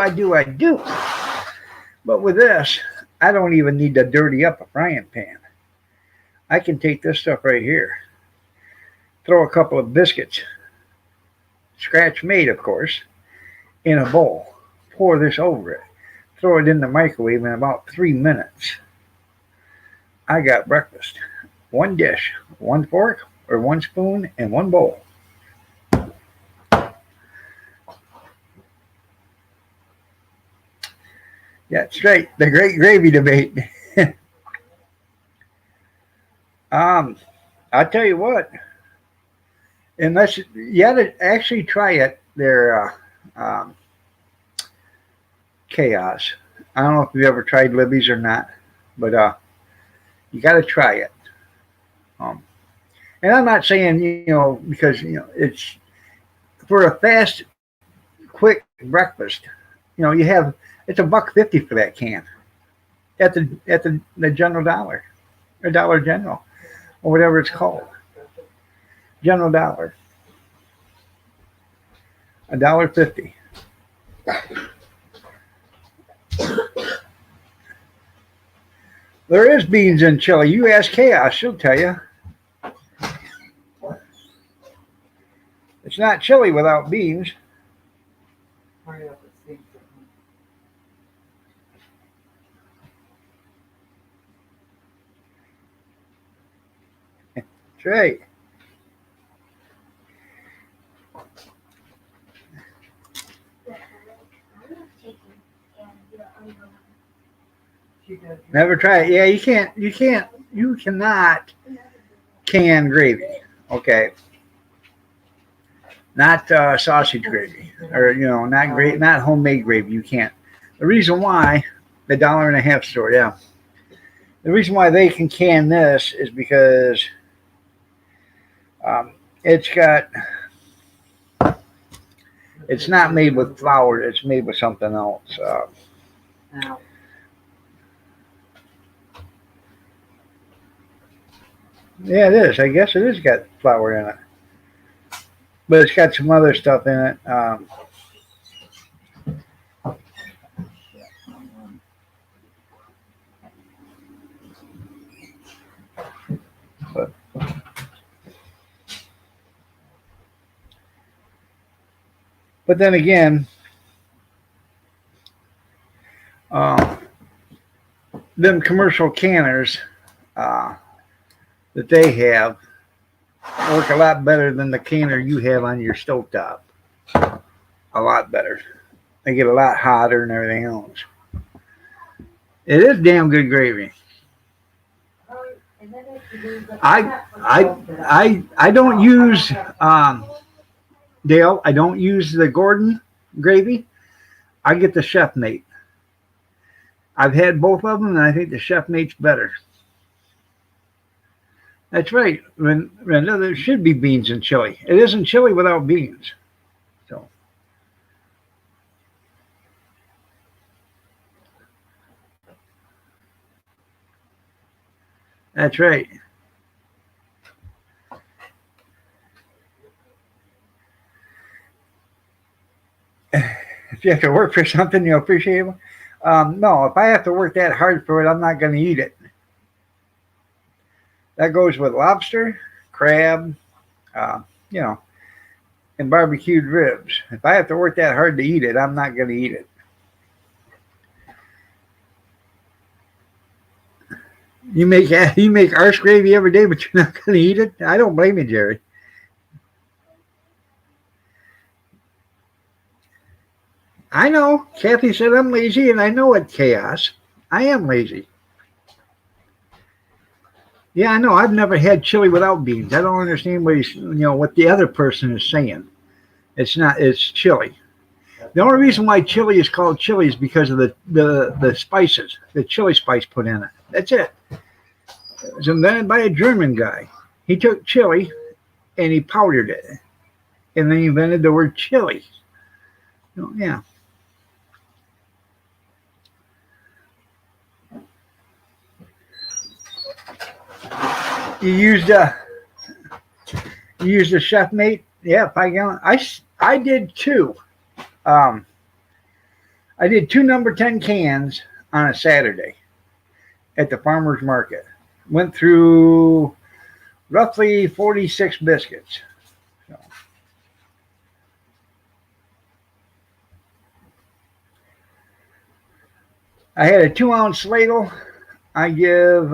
But with this, I don't even need to dirty up a frying pan. I can take this stuff right here, throw a couple of biscuits, scratch made, of course, in a bowl, pour this over it, throw it in the microwave in about 3 minutes. I got breakfast. One dish, one fork or one spoon, and one bowl. That's right, the great gravy debate. I'll tell you what, unless you had to actually try it, their chaos. I don't know if you've ever tried Libby's or not, but you got to try it. And I'm not saying, because, it's for a fast, quick breakfast. You have, it's $1.50 for that can at the General Dollar or Dollar General or whatever it's called. General Dollar. $1.50. There is beans in chili. You ask Chaos, she'll tell you. It's not chili without beans. That's right. Never try it. Yeah, you cannot can gravy. Okay. Not sausage gravy, or not homemade gravy. You can't. The reason why the $1.50 store, yeah, the reason why they can this is because it's not made with flour. It's made with something else. Yeah, it is. I guess it is got flour in it. But it's got some other stuff in it. But then again, them commercial canners that they have work a lot better than the canner you have on your stovetop. A lot better. They get a lot hotter and everything else. It is damn good gravy. I don't use Dale. I don't use the Gordon gravy. I get the Chef Mate. I've had both of them, and I think the Chef Mate's better. That's right. There should be beans in chili. It isn't chili without beans. So. That's right. If you have to work for something, you appreciate it. No, if I have to work that hard for it, I'm not going to eat it. That goes with lobster, crab, and barbecued ribs. If I have to work that hard to eat it, I'm not going to eat it. You make arse gravy every day, but you're not going to eat it? I don't blame you, Jerry. I know. Kathy said I'm lazy, and I know it, Chaos. I am lazy. Yeah, I know. I've never had chili without beans. I don't understand what what the other person is saying. It's not. It's chili. The only reason why chili is called chili is because of the spices, the chili spice put in it. That's it. It was invented by a German guy. He took chili and he powdered it, and then he invented the word chili. Yeah. You used a chef mate. Yeah, 5 gallon. I did two. Um, I did two number 10 cans on a Saturday at the farmer's market. Went through roughly 46 biscuits. So, I had a 2 ounce ladle. I give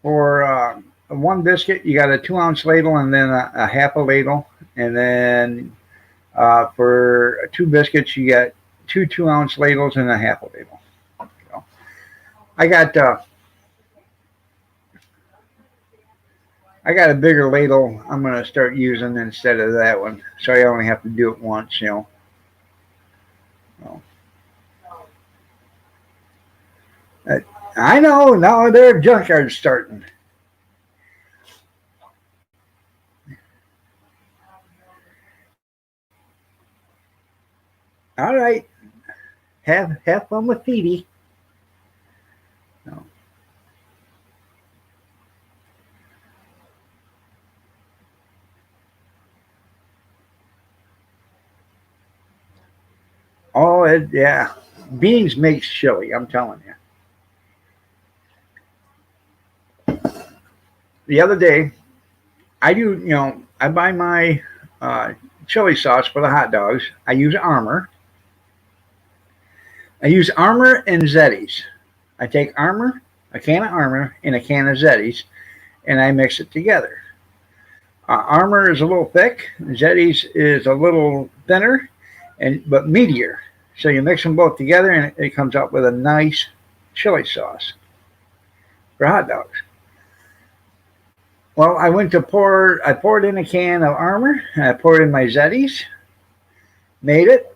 for one biscuit, you got a 2 ounce ladle and then a half a ladle. And then for two biscuits, you got two 2 ounce ladles and a half a ladle. So, I got a bigger ladle I'm going to start using instead of that one. So I only have to do it once. So, I know, now their junkyard's starting. All right. Have fun with Phoebe. No. Oh, yeah. Beans makes chili, I'm telling you. The other day, I buy my chili sauce for the hot dogs. I use Armor. I use Armor and Zeddies. I take Armor, a can of Armor, and a can of Zeddies, and I mix it together. Armor is a little thick. Zeddies is a little thinner, but meatier. So you mix them both together, and it comes out with a nice chili sauce for hot dogs. Well, I poured in a can of Armor, and I poured in my Zeddies, made it,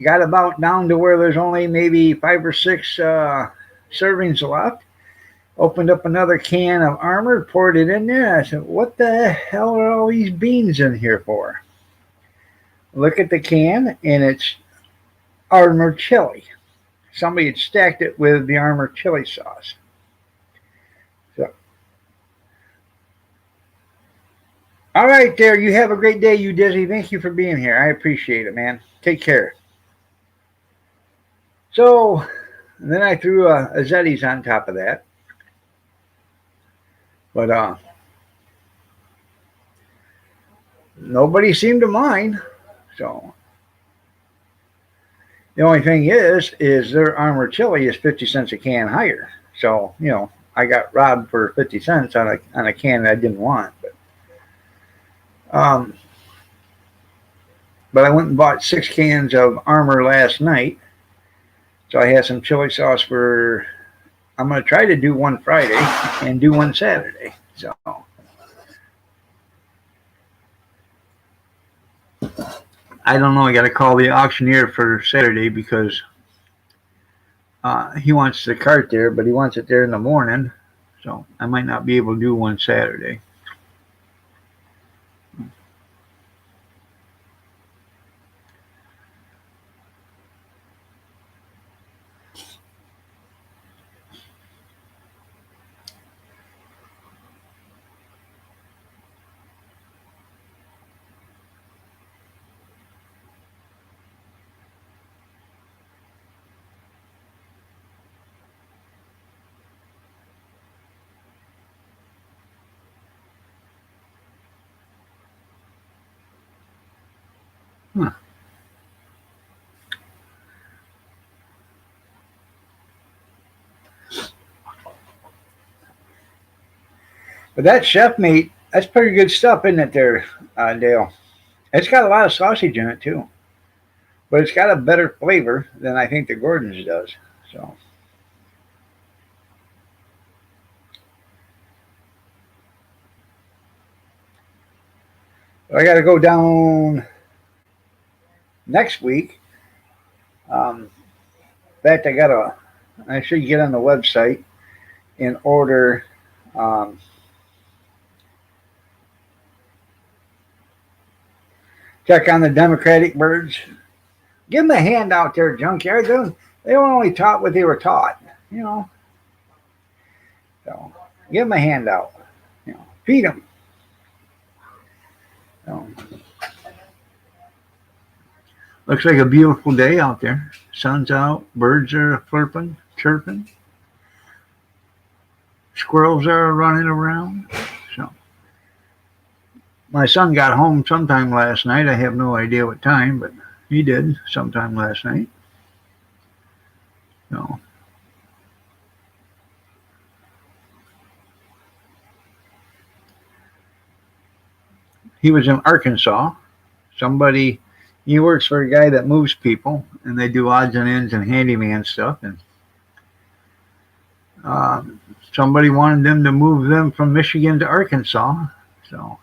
got about down to where there's only maybe 5 or 6 servings left. Opened up another can of Armor, poured it in there. I said, what the hell are all these beans in here for? Look at the can, and it's Armor chili. Somebody had stacked it with the Armor chili sauce. So, all right, there. You have a great day, you Dizzy. Thank you for being here. I appreciate it, man. Take care. So, then I threw a Zeddies on top of that. But nobody seemed to mind. So the only thing is their Armor chili is 50 cents a can higher. So I got robbed for 50 cents on a can that I didn't want. But I went and bought 6 cans of Armor last night. So I had some chili sauce for. I'm going to try to do one Friday and do one Saturday. So I don't know. I got to call the auctioneer for Saturday because he wants the cart there, but he wants it there in the morning. So I might not be able to do one Saturday. Huh. But that chef meat, that's pretty good stuff, isn't it there, Dale? It's got a lot of sausage in it too. But it's got a better flavor than I think the Gordon's does. So I got to go down next week. In fact, I should get on the website and order. Um, Check on the Democratic birds. Give them a hand out there, junkyard. They were only taught what they were taught, you know. So give them a hand out. Feed them. So, looks like a beautiful day out there. Sun's out. Birds are flirting, chirping. Squirrels are running around. So my son got home sometime last night. I have no idea what time, but he did sometime last night. So he was in Arkansas. Somebody he works for a guy that moves people, and they do odds and ends and handyman stuff. And somebody wanted them to move them from Michigan to Arkansas, so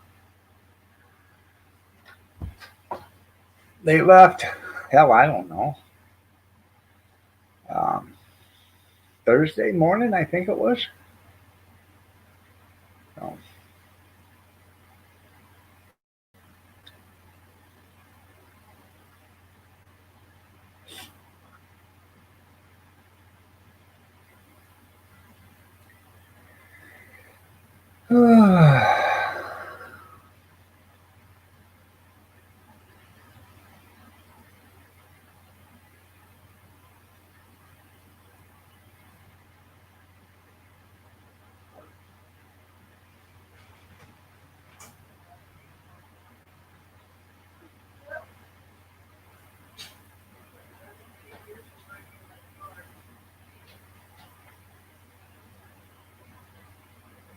they left. Hell, I don't know. Um, Thursday morning, I think it was. So,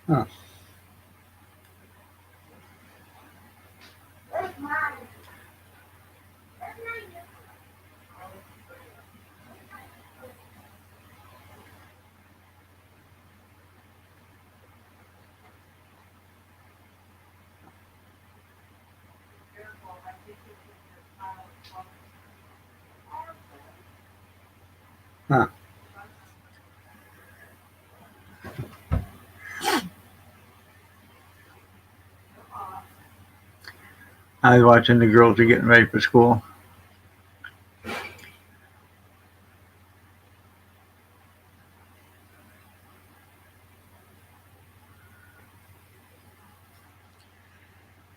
huh. Huh. I was watching the girls are getting ready for school.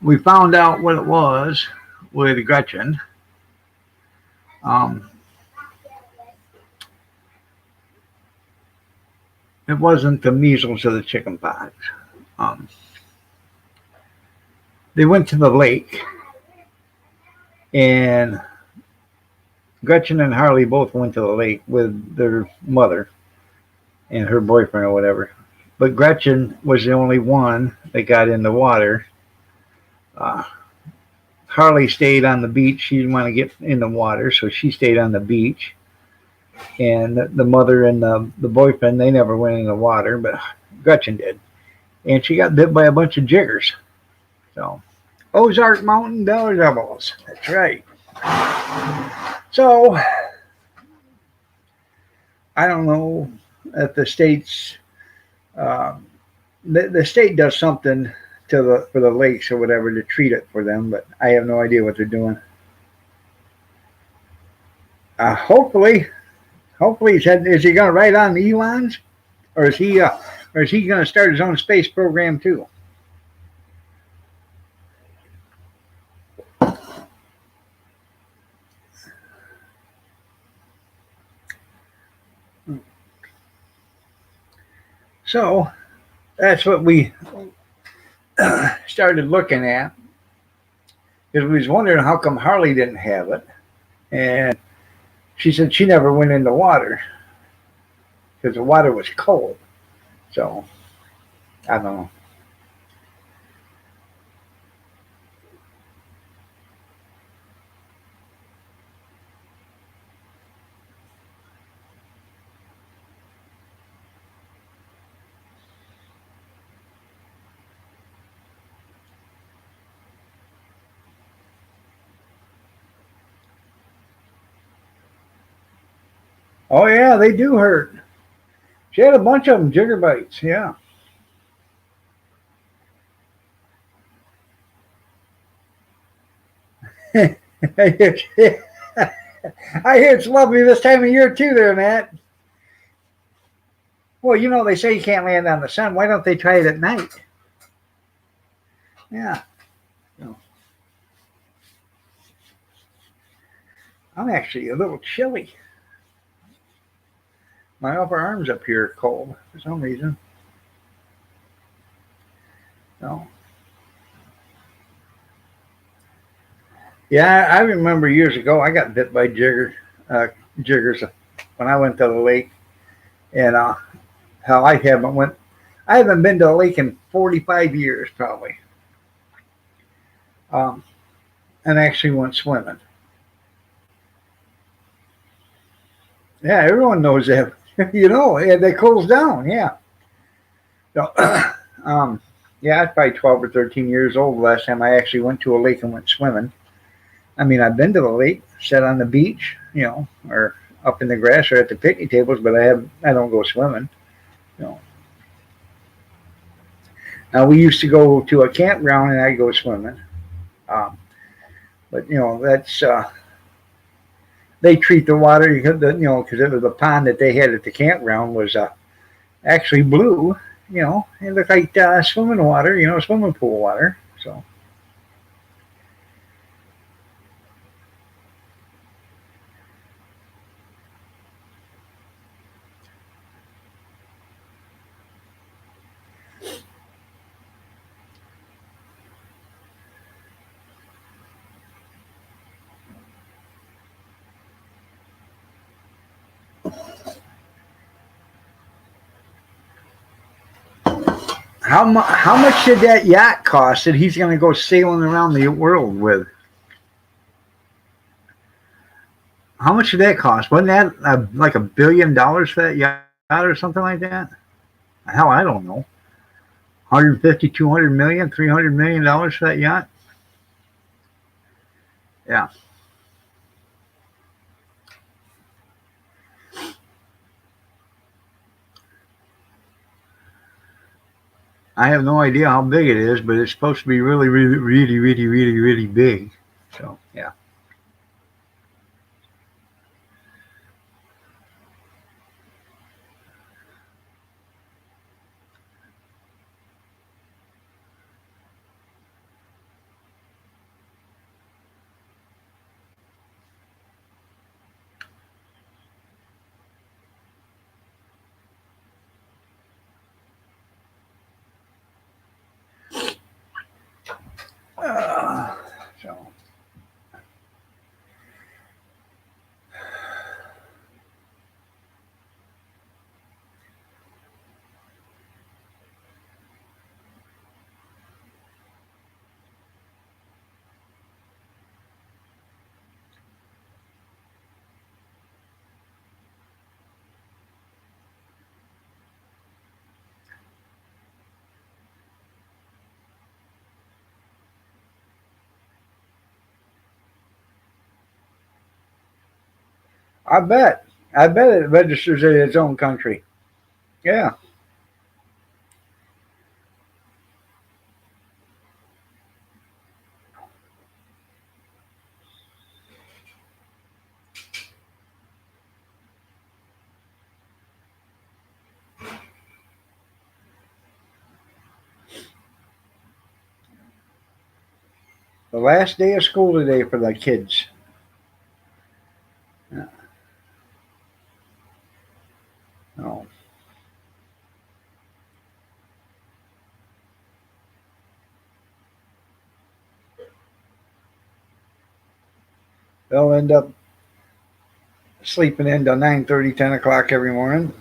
We found out what it was with Gretchen. Um, it wasn't the measles or the chicken pox. Um, they went to the lake, and Gretchen and Harley both went to the lake with their mother and her boyfriend or whatever. But Gretchen was the only one that got in the water. Uh, Harley stayed on the beach. She didn't want to get in the water, so she stayed on the beach. And the mother and the boyfriend, they never went in the water, but Gretchen did. And she got bit by a bunch of jiggers. So, Ozark Mountain Devils. That's right. So, I don't know if the state's the state does something for the lakes or whatever to treat it for them, but I have no idea what they're doing. Hopefully, is he going to ride on Elon's, or is he going to start his own space program too? So that's what we started looking at. Because we was wondering how come Harley didn't have it, and she said she never went in the water because the water was cold. So I don't know. Oh yeah, they do hurt. She had a bunch of them, jigger bites. Yeah. I hear it's lovely this time of year too, there, Matt. Well, you know they say you can't land on the sun. Why don't they try it at night? Yeah. So, I'm actually a little chilly. My upper arms up here are cold for some reason. So, yeah, I remember years ago I got bit by uh, jiggers when I went to the lake, and hell, I haven't been to a lake in 45 years probably, um, and actually went swimming. Yeah, everyone knows that. Yeah, that cools down. Yeah. So, um, yeah, I was probably 12 or 13 years old the last time I actually went to a lake and went swimming. I mean, I've been to the lake, sat on the beach, or up in the grass or at the picnic tables, but I don't go swimming. You know. Now we used to go to a campground and I go swimming, um, but that's they treat the water because it was the pond that they had at the campground was actually blue. It looked like swimming water, swimming pool water. So how much did that yacht cost that he's going to go sailing around the world with? How much did that cost? Wasn't that like $1 billion for that yacht or something like that? Hell, I don't know. 150, 200 million, $300 million for that yacht? Yeah. I have no idea how big it is, but it's supposed to be really, really, really, really, really, really big. So, yeah. Uh, so, I bet. I bet it registers in its own country. Yeah. The last day of school today for the kids. Yeah. Oh. They'll end up sleeping until 9:30, 10 o'clock every morning.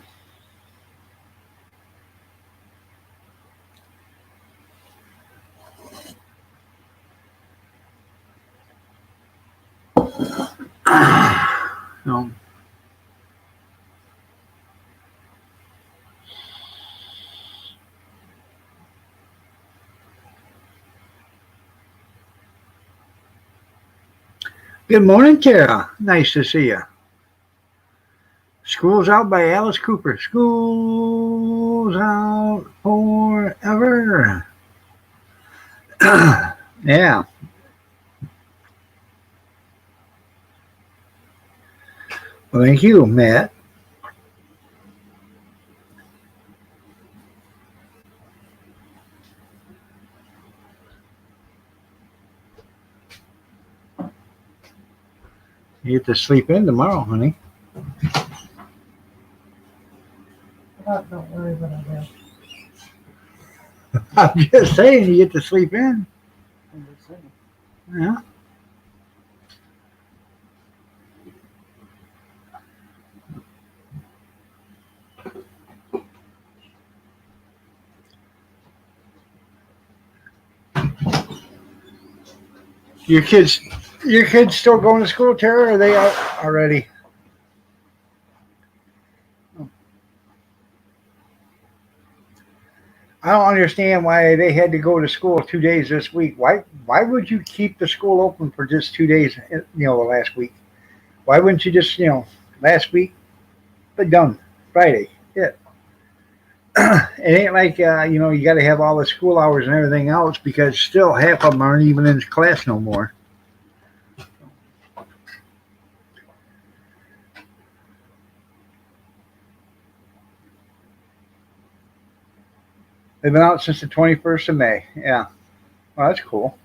So, good morning, Tara. Nice to see you. School's Out by Alice Cooper. School's out forever. Yeah. Well, thank you, Matt. You get to sleep in tomorrow, honey. Don't worry what I do. I'm just saying, you get to sleep in. I'm just saying. Yeah. Your kids, your kids still going to school, Tara? Or are they out already? I don't understand why they had to go to school 2 days this week. Why would you keep the school open for just 2 days? The last week. Why wouldn't you just last week, but done Friday? Yeah. It ain't like you got to have all the school hours and everything else because still half of them aren't even in class no more. They've been out since the 21st of May. Yeah. Well, that's cool.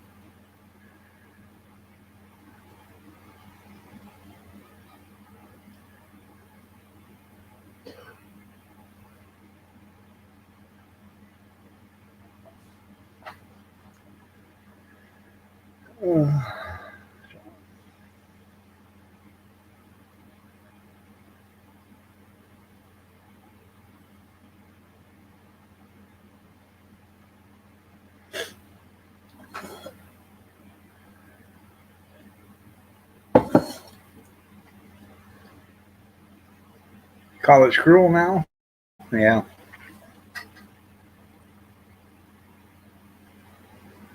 Call it cruel now? Yeah.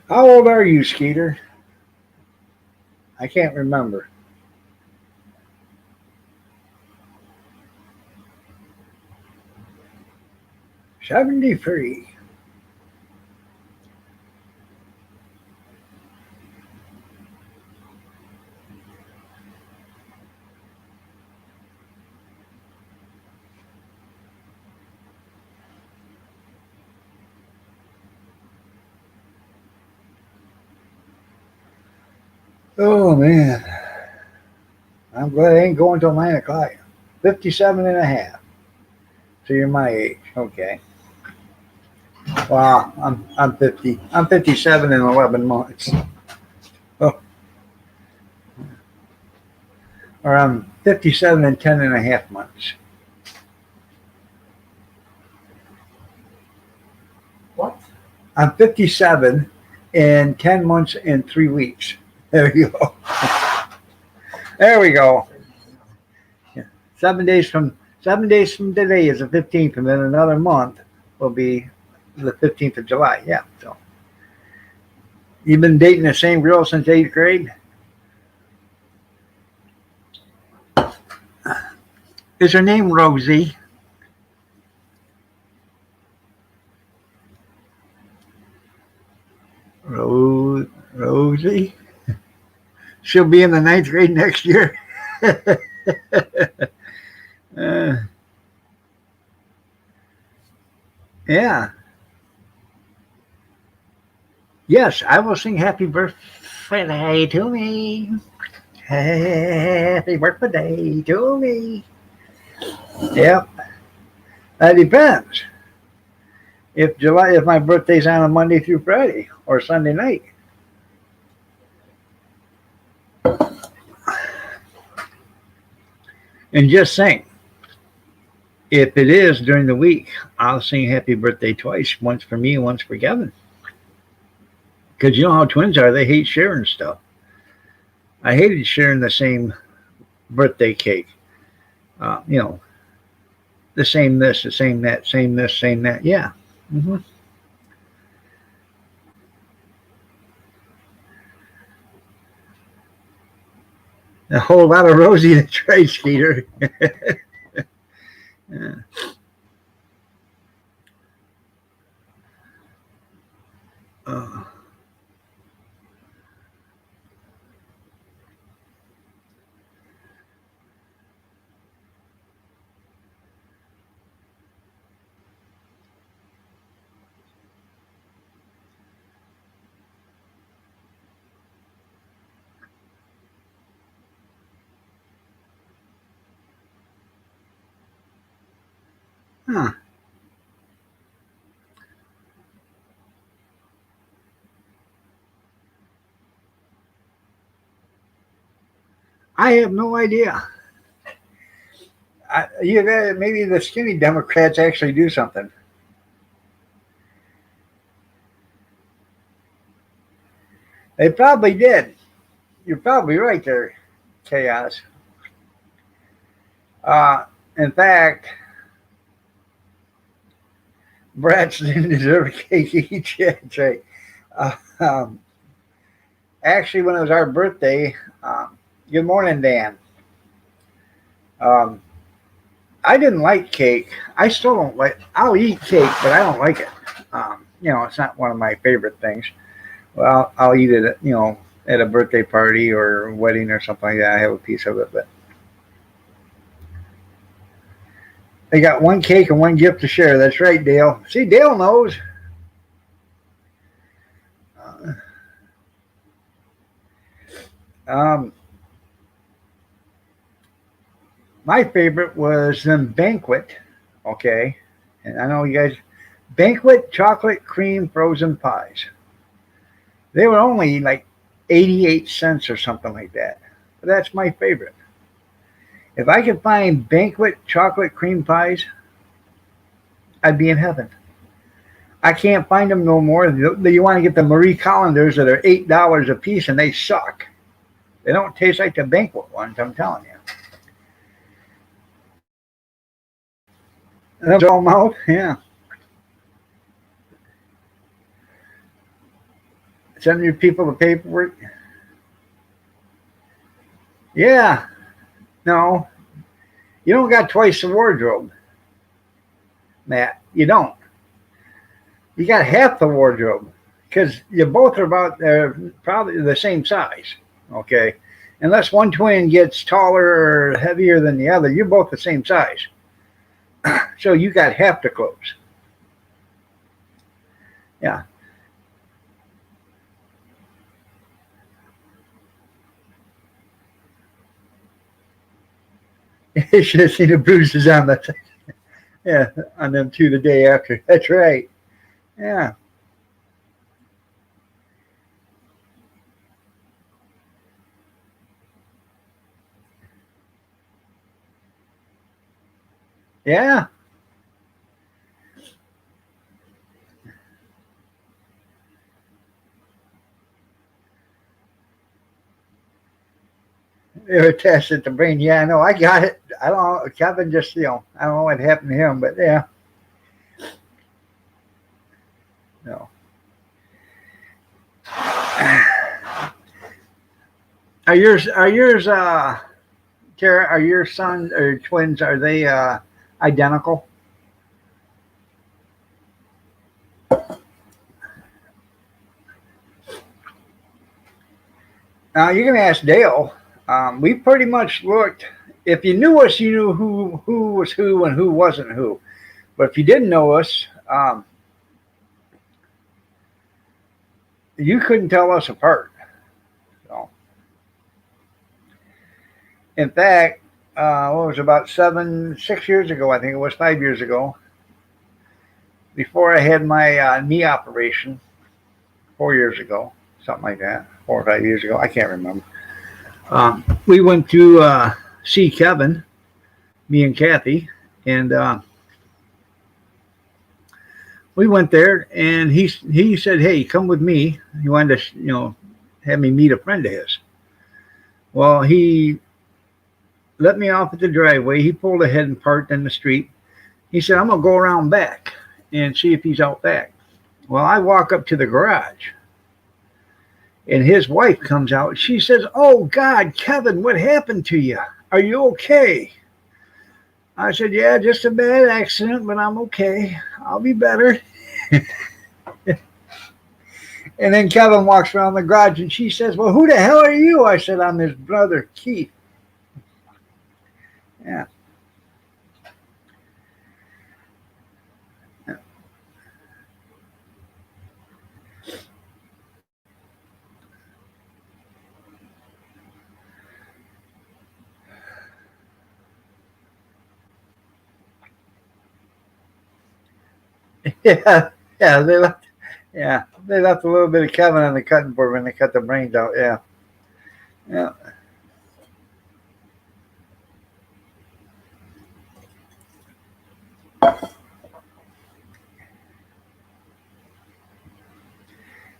How old are you, Skeeter? I can't remember. 73. Oh, man. I'm glad I ain't going till 9 o'clock. 57 and a half. So you're my age. Okay. Well, I'm 50. I'm 57 in 11 months. Oh, or I'm 57 in 10 and a half months. What? I'm 57 in 10 months and 3 weeks. There you go. There we go. Yeah. 7 days from today is the 15th, and then another month will be the 15th of July. Yeah. So you've been dating the same girl since 8th grade? Is her name Rosie? Rosie? She'll be in the 9th grade next year. uh, yeah. Yes, I will sing happy birthday to me. Happy birthday to me. Yep. That depends. If my birthday's on a Monday through Friday or Sunday night. And just sing. If it is during the week, I'll sing happy birthday twice. Once for me, once for Kevin. Because you know how twins are. They hate sharing stuff. I hated sharing the same birthday cake. The same this, the same that, same this, same that. Yeah. Mm-hmm. A whole lot of Rosie to try, Skeeter. Yeah. Uh, huh. I have no idea. Maybe the skinny Democrats actually do something. They probably did. You're probably right there, Chaos. Uh, in fact, brats didn't deserve a cake each. Yeah, that's right. Uh, um, actually, when it was our birthday, good morning, Dan. Um, I didn't like cake. I still don't like. I'll eat cake, but I don't like it. It's not one of my favorite things. Well, I'll eat it, at a birthday party or a wedding or something like that. I have a piece of it, but they got one cake and one gift to share. That's right, Dale. See, Dale knows. Uh, Um, my favorite was Banquet. Okay, and I know you guys. Banquet chocolate cream frozen pies. They were only like 88 cents or something like that. But that's my favorite. If I could find Banquet chocolate cream pies, I'd be in heaven. I can't find them no more. You want to get the Marie Collanders that are $8 a piece, and they suck. They don't taste like the Banquet ones, I'm telling you. And that's all mouth, yeah. Send your people the paperwork. Yeah, no, you don't got twice the wardrobe, Matt. You don't. You got half the wardrobe because you both are probably the same size. Okay, unless one twin gets taller or heavier than the other, you're both the same size. So you got half the clothes. Yeah. You should have seen the bruises on the on them two the day after. That's right. Yeah. Yeah. They were tested the brain. Yeah, I know. I got it. I don't know. Kevin just, I don't know what happened to him, but yeah. No. Tara, are your sons or twins, are they identical? Now you're gonna ask Dale. We pretty much looked. If you knew us, you knew who was who and who wasn't who. But if you didn't know us, you couldn't tell us apart. So, in fact, what was it, about 6 years ago? I think it was 5 years ago. Before I had my knee operation, 4 years ago, something like that, 4 or 5 years ago. I can't remember. We went to see Kevin, me and Kathy, and we went there, and he said, "Hey, come with me." He wanted to, have me meet a friend of his. Well, he let me off at the driveway. He pulled ahead and parked in the street. He said, "I'm gonna go around back and see if he's out back." Well, I walk up to the garage, and his wife comes out. She says, "Oh God, Kevin, what happened to you? Are you okay?" I said, yeah, just a bad accident, but I'm okay. I'll be better. And then Kevin walks around the garage and she says, well, who the hell are you? I said, I'm his brother, Keith. Yeah. Yeah. Yeah. They left a little bit of Kevin on the cutting board when they cut the brains out. Yeah. Yeah.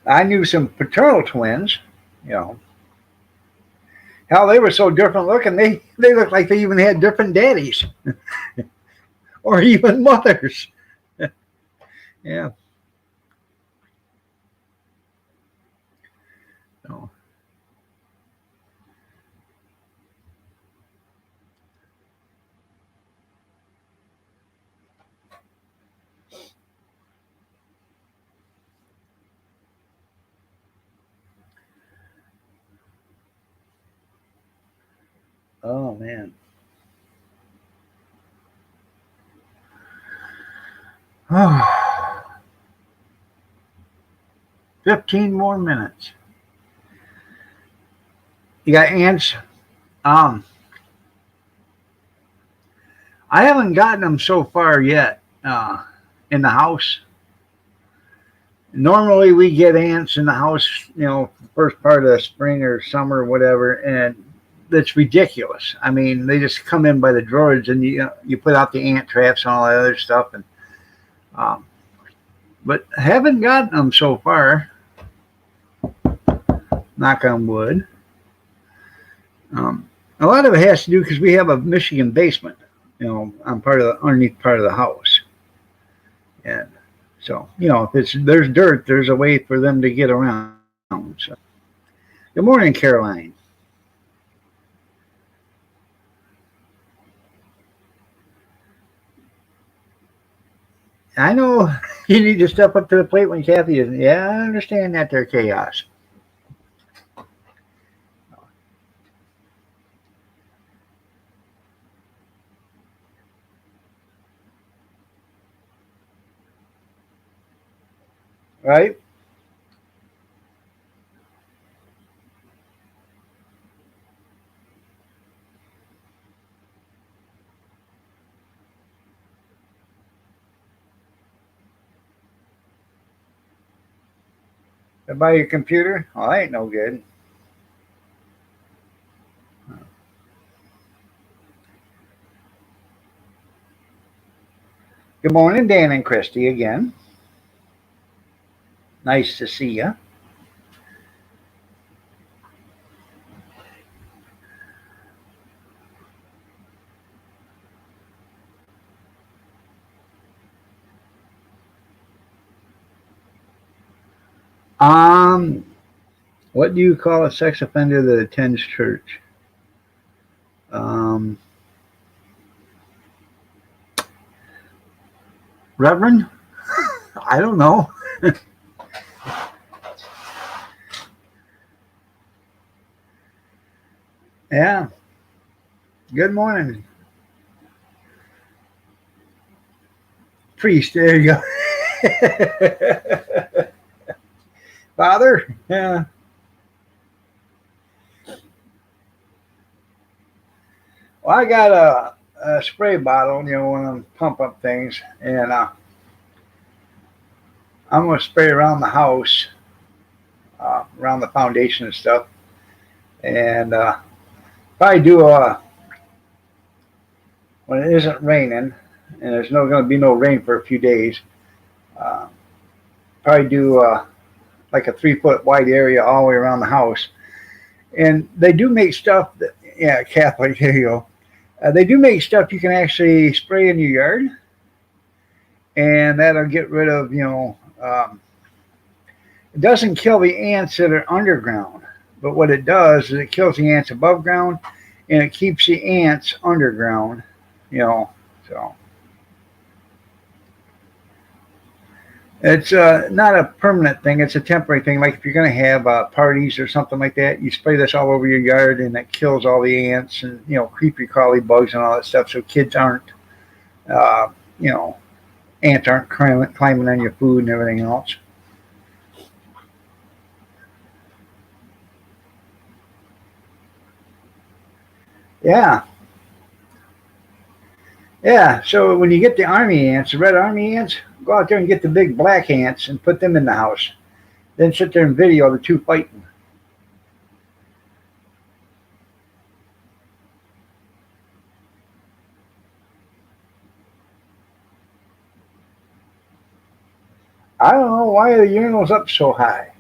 I knew some paternal twins, you know. Hell, they were so different looking, they looked like they even had different daddies or even mothers. Yeah. So, oh, man. Oh, 15 more minutes. You got ants? Um, I haven't gotten them so far yet in the house. Normally, we get ants in the house, first part of the spring or summer or whatever, and that's ridiculous. I mean, they just come in by the drawers, and you put out the ant traps and all that other stuff, and um, but haven't gotten them so far. Knock on wood. A lot of it has to do because we have a Michigan basement, on underneath part of the house, and so if there's dirt, there's a way for them to get around. So, good morning, Caroline. I know you need to step up to the plate when Kathy is. Yeah, I understand that there chaos. Right? Buy your computer? Oh, that ain't no good. Good morning, Dan and Christy again. Nice to see you. Um, what do you call a sex offender that attends church? Um, Reverend? I don't know. Yeah. Good morning, priest. There you go. Father? Yeah. Well, I got a spray bottle, one of them pump up things, and I'm going to spray around the house, around the foundation and stuff. And probably do when it isn't raining, and there's no going to be no rain for a few days. Uh, Probably do like a 3 foot wide area all the way around the house. And they do make stuff that, yeah, Catholic, here you go. They do make stuff you can actually spray in your yard, and that'll get rid of, it doesn't kill the ants that are underground, but what it does is it kills the ants above ground, and it keeps the ants underground, So it's not a permanent thing. It's a temporary thing. Like if you're going to have parties or something like that, you spray this all over your yard, and it kills all the ants and creepy crawly bugs and all that stuff. So kids aren't, uh, you know, ants aren't climbing on your food and everything else. Yeah, yeah. So when you get the army ants, the red army ants, go out there and get the big black ants and put them in the house. Then sit there and video the two fighting. I don't know why the urinal's up so high.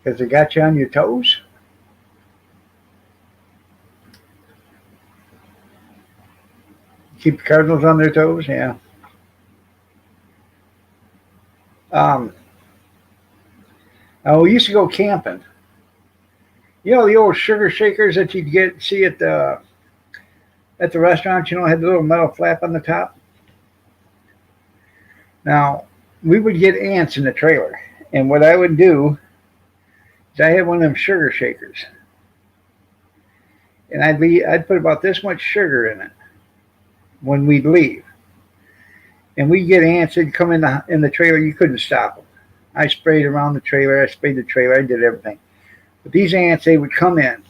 Because it got you on your toes? Keep the Cardinals on their toes? Yeah. Um, we used to go camping. You know the old sugar shakers that you'd see at the restaurant, had the little metal flap on the top? Now, we would get ants in the trailer. And what I would do is I had one of them sugar shakers. And I'd put about this much sugar in it when we'd leave. And we'd get ants that'd come in the trailer. You couldn't stop them. I sprayed around the trailer. I sprayed the trailer. I did everything. But these ants, they would come in.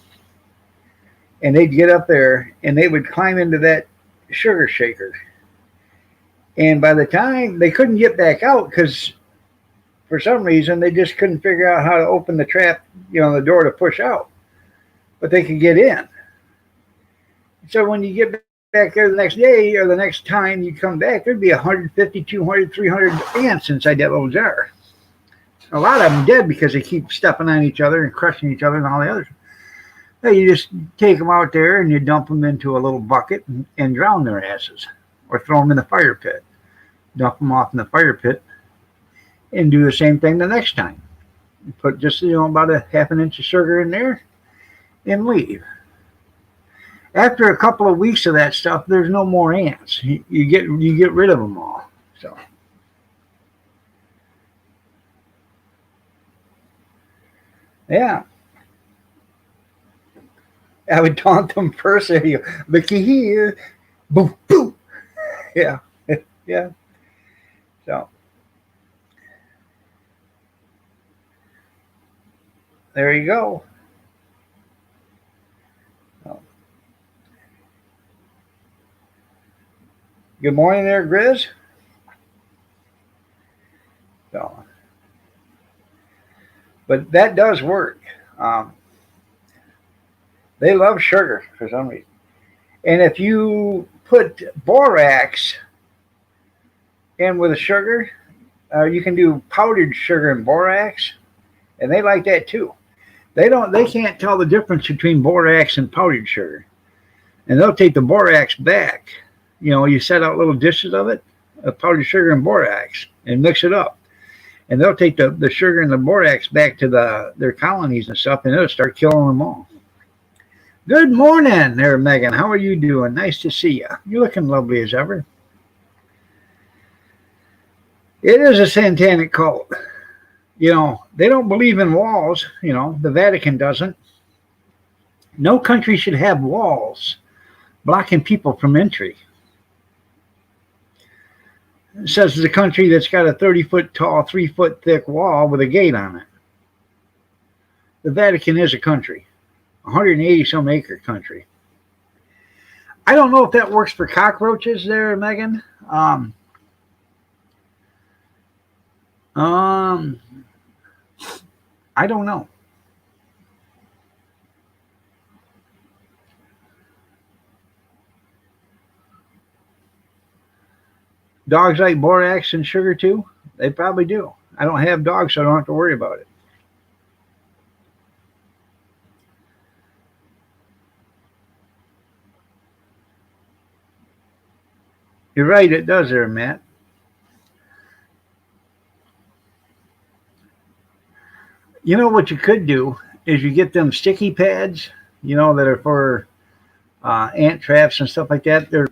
And they'd get up there. And they would climb into that sugar shaker. And by the time, they couldn't get back out because for some reason they just couldn't figure out how to open the trap, the door to push out. But they could get in. So when you get back there the next day or the next time you come back, there'd be 150, 200, 300 ants inside that little jar. A lot of them dead because they keep stepping on each other and crushing each other and all the others. So you just take them out there and you dump them into a little bucket and drown their asses. Or throw them in the fire pit. Dump them off in the fire pit and do the same thing the next time. Put just about a half an inch of sugar in there and leave. After a couple of weeks of that stuff, there's no more ants. You get rid of them all. So yeah, I would taunt them first. You go, looky here, boom, boom. Yeah, yeah. So there you go. Good morning there, Grizz. So, but that does work. They love sugar for some reason. And if you put borax in with the sugar, you can do powdered sugar and borax, and they like that too. They can't tell the difference between borax and powdered sugar. And they'll take the borax back. You set out little dishes of it, of powdered sugar and borax, and mix it up. And they'll take the sugar and the borax back to their colonies and stuff, and it'll start killing them all. Good morning there, Megan. How are you doing? Nice to see you. You're looking lovely as ever. It is a satanic cult. They don't believe in walls. The Vatican doesn't. No country should have walls blocking people from entry. It says it's a country that's got a 30-foot tall, 3-foot thick wall with a gate on it. The Vatican is a country, 180-some acre country. I don't know if that works for cockroaches there, Megan. I don't know. Dogs like borax and sugar too? They probably do. I don't have dogs, so I don't have to worry about it. You're right, it does there, Matt. You know what you could do is you get them sticky pads, that are for ant traps and stuff like that. They're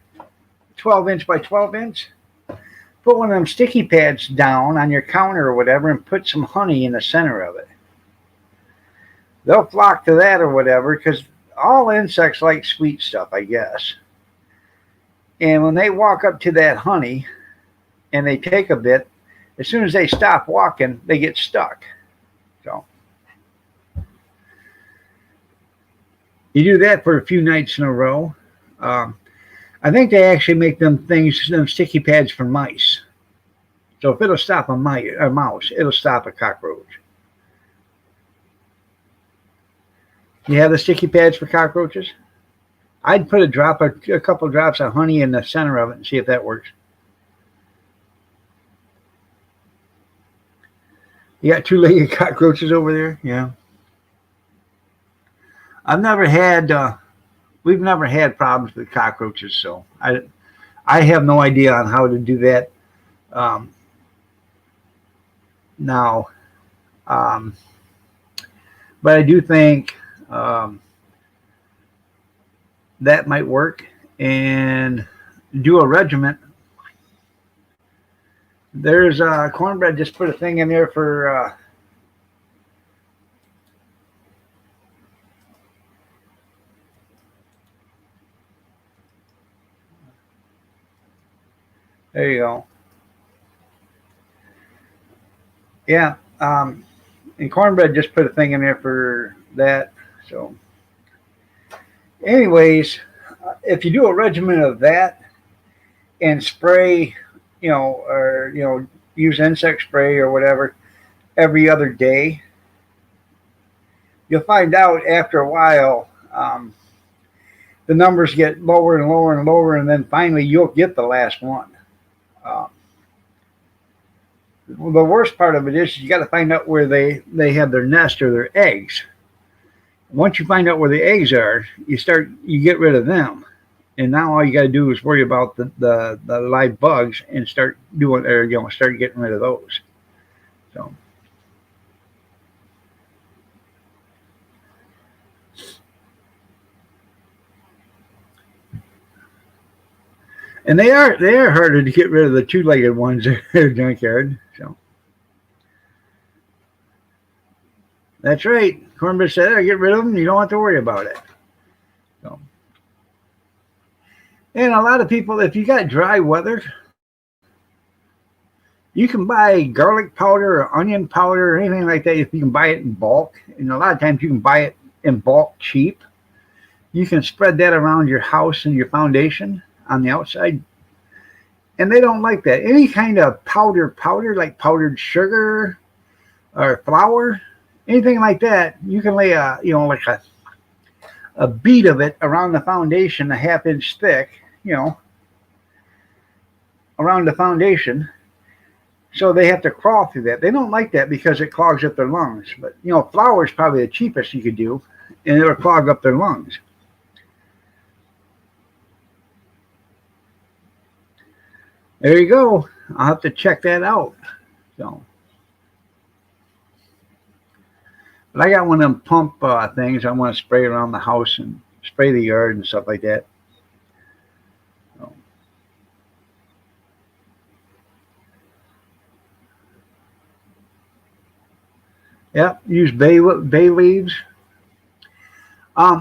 12 inch by 12 inch. Put one of them sticky pads down on your counter or whatever and put some honey in the center of it. They'll flock to that or whatever because all insects like sweet stuff, I guess. And when they walk up to that honey and they take a bit, as soon as they stop walking, they get stuck. So you do that for a few nights in a row. I think they actually make them sticky pads for mice. So if it'll stop a mouse, it'll stop a cockroach. You have the sticky pads for cockroaches? I'd put a couple drops of honey in the center of it and see if that works. You got two-legged cockroaches over there? Yeah. We've never had problems with cockroaches, so I have no idea on how to do that now. But I do think that might work, and do a regiment. There's Cornbread just put a thing in there for there you go. Yeah, and Cornbread just put a thing in there for that. So anyways, if you do a regimen of that and spray, or use insect spray or whatever every other day, you'll find out after a while the numbers get lower and lower and lower, and then finally you'll get the last one. The worst part of it is you got to find out where they have their nest or their eggs. Once you find out where the eggs are, you get rid of them, and now all you got to do is worry about the live bugs and start getting rid of those. So. And they are harder to get rid of, the two-legged ones in their junkyard. So that's right. Cornbread said, "I get rid of them. You don't have to worry about it." So, and a lot of people, if you got dry weather, you can buy garlic powder or onion powder or anything like that. If you can buy it in bulk, and a lot of times you can buy it in bulk cheap. You can spread that around your house and your foundation on the outside, and they don't like that. Any kind of powder like powdered sugar or flour, anything like that, you can lay a bead of it around the foundation, a half-inch thick, around the foundation. So they have to crawl through that. They don't like that because it clogs up their lungs. But flour is probably the cheapest you could do, and it'll clog up their lungs. There you go. I'll have to check that out. So, but I got one of them pump things I want to spray around the house and spray the yard and stuff like that. So. Yeah, use bay leaves.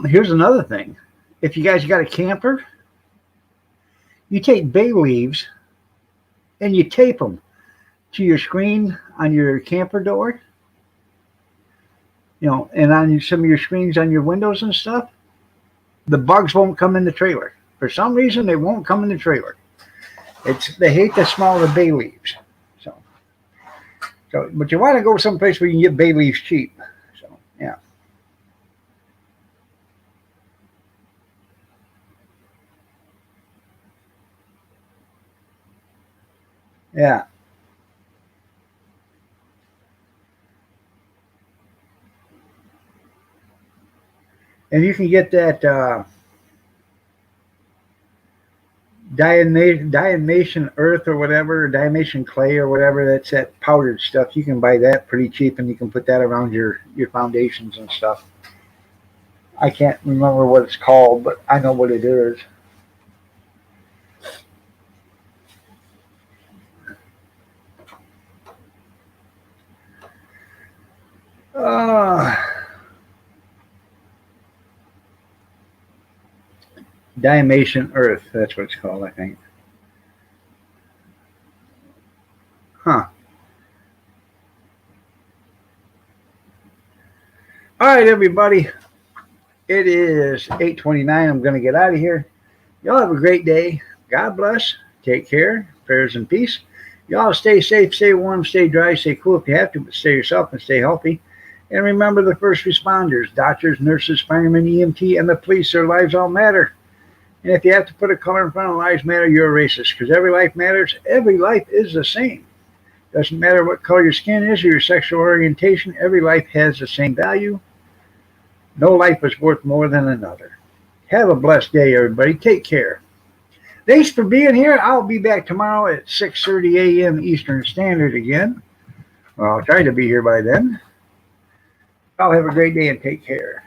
Here's another thing. If you guys got a camper, you take bay leaves and you tape them to your screen on your camper door, and on some of your screens on your windows and stuff. The bugs won't come in the trailer. For some reason, they won't come in the trailer. They hate the smell of the bay leaves. So, but you want to go someplace where you can get bay leaves cheap. So, yeah. Yeah. And you can get that Diamation earth or whatever, diamation clay or whatever. That's that powdered stuff. You can buy that pretty cheap, and you can put that around your foundations and stuff. I can't remember what it's called, but I know what it is. Uh, Diamation earth. That's what it's called, I think. Huh. All right, everybody. It is 8:29. I'm going to get out of here. Y'all have a great day. God bless. Take care. Prayers and peace. Y'all stay safe, stay warm, stay dry, stay cool if you have to, but stay yourself and stay healthy. And remember the first responders, doctors, nurses, firemen, EMT, and the police, their lives all matter. And if you have to put a color in front of lives matter, you're a racist, because every life matters. Every life is the same. Doesn't matter what color your skin is or your sexual orientation. Every life has the same value. No life is worth more than another. Have a blessed day, everybody. Take care. Thanks for being here. I'll be back tomorrow at 6:30 a.m. Eastern Standard again. Well, I'll try to be here by then. I'll have a great day and take care.